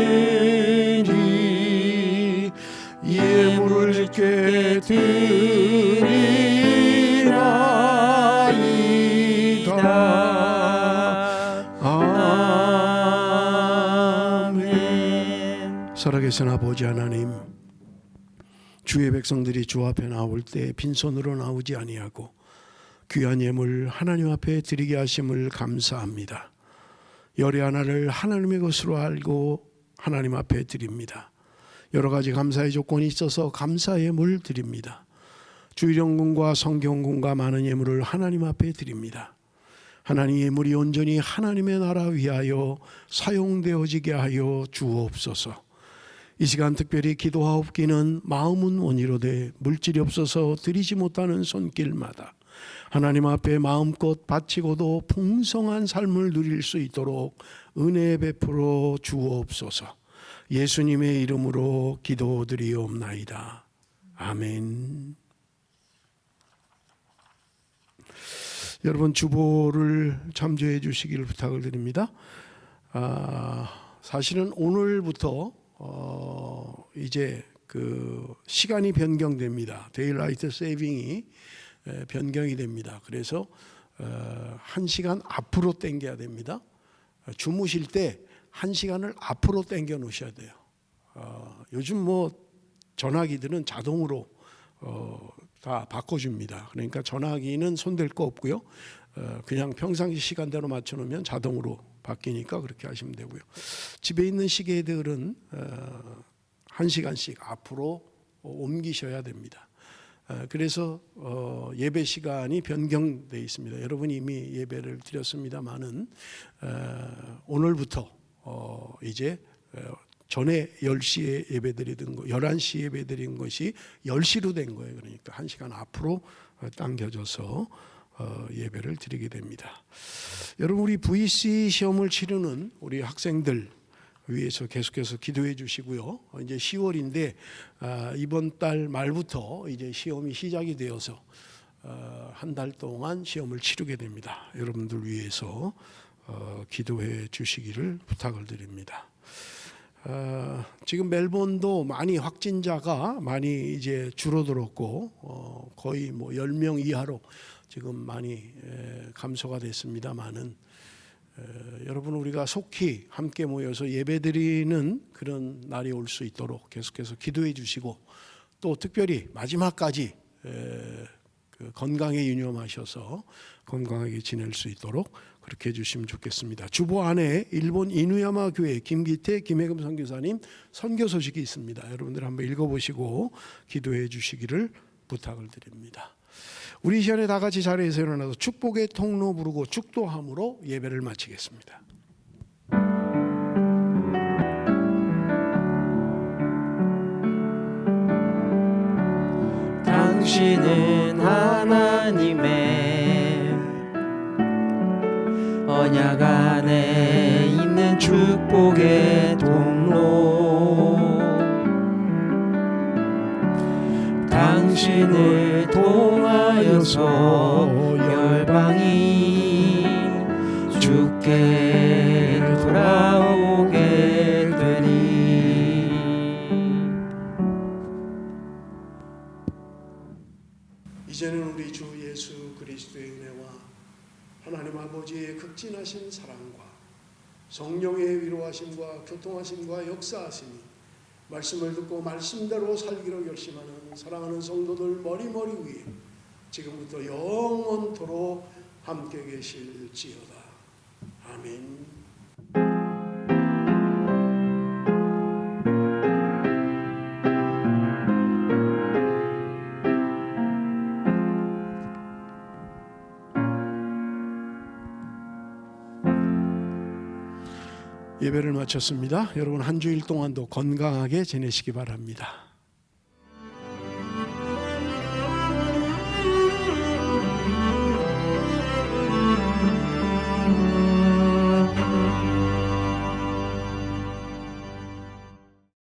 예물을 주께 드리나이다. 아멘. 살아계신 아버지 하나님, 주의 백성들이 주 앞에 나올 때 빈손으로 나오지 아니하고 귀한 예물 하나님 앞에 드리게 하심을 감사합니다. 열의 하나를 하나님의 것으로 알고 하나님 앞에 드립니다. 여러 가지 감사의 조건이 있어서 감사 예물 드립니다. 주일영금과 성경금과 많은 예물을 하나님 앞에 드립니다. 하나님 예물이 온전히 하나님의 나라 위하여 사용되어지게 하여 주옵소서. 이 시간 특별히 기도하옵기는 마음은 원이로되 물질이 없어서 드리지 못하는 손길마다 하나님 앞에 마음껏 바치고도 풍성한 삶을 누릴 수 있도록 은혜 베풀어 주옵소서. 예수님의 이름으로 기도드리옵나이다. 아멘. 여러분 주보를 참조해 주시기를 부탁을 드립니다. 사실은 오늘부터 이제 그 시간이 변경됩니다. 데일라이트 세이빙이 변경이 됩니다. 그래서 1시간 앞으로 당겨야 됩니다. 주무실 때 1시간을 앞으로 당겨 놓으셔야 돼요. 요즘 뭐 전화기들은 자동으로 다 바꿔줍니다. 그러니까 전화기는 손댈 거 없고요. 그냥 평상시 시간대로 맞춰놓으면 자동으로 바뀌니까 그렇게 하시면 되고요. 집에 있는 시계들은 1시간씩 앞으로 옮기셔야 됩니다. 그래서 예배 시간이 변경되어 있습니다. 여러분이 이미 예배를 드렸습니다마는 오늘부터 이제 전에 10시에 예배드리던 거 11시 예배드린 것이 10시로 된 거예요. 그러니까 1시간 앞으로 당겨져서 예배를 드리게 됩니다. 여러분 우리 VC 시험을 치르는 우리 학생들 위해서 계속해서 기도해 주시고요. 이제 10월인데 이번 달 말부터 이제 시험이 시작이 되어서 한 달 동안 시험을 치르게 됩니다. 여러분들 위해서 기도해 주시기를 부탁을 드립니다. 지금 멜본도 많이 확진자가 많이 이제 줄어들었고 거의 뭐 10명 이하로 지금 많이 감소가 됐습니다만은 여러분 우리가 속히 함께 모여서 예배드리는 그런 날이 올 수 있도록 계속해서 기도해 주시고 또 특별히 마지막까지 건강에 유념하셔서 건강하게 지낼 수 있도록 그렇게 해주시면 좋겠습니다. 주보 안에 일본 이누야마 교회 김기태 김혜금 선교사님 선교 소식이 있습니다. 여러분들 한번 읽어보시고 기도해 주시기를 부탁을 드립니다. 우리 이 시간에 다 같이 자리에서 일어나서 축복의 통로 부르고 축도함으로 예배를 마치겠습니다. 당신은 하나님의 언약 안에 있는 축복의 통로, 당신을 통하여서 열방이 주께 돌아오게 되리. 이제는 우리 주 예수 그리스도의 은혜와 하나님 아버지의 극진하신 사랑과 성령의 위로하심과 교통하심과 역사하심이 말씀을 듣고 말씀대로 살기로 결심하는 사랑하는 성도들 머리머리 위에 지금부터 영원토록 함께 계실지어다. 아멘. 예배를 마쳤습니다. 여러분 한 주일 동안도 건강하게 지내시기 바랍니다.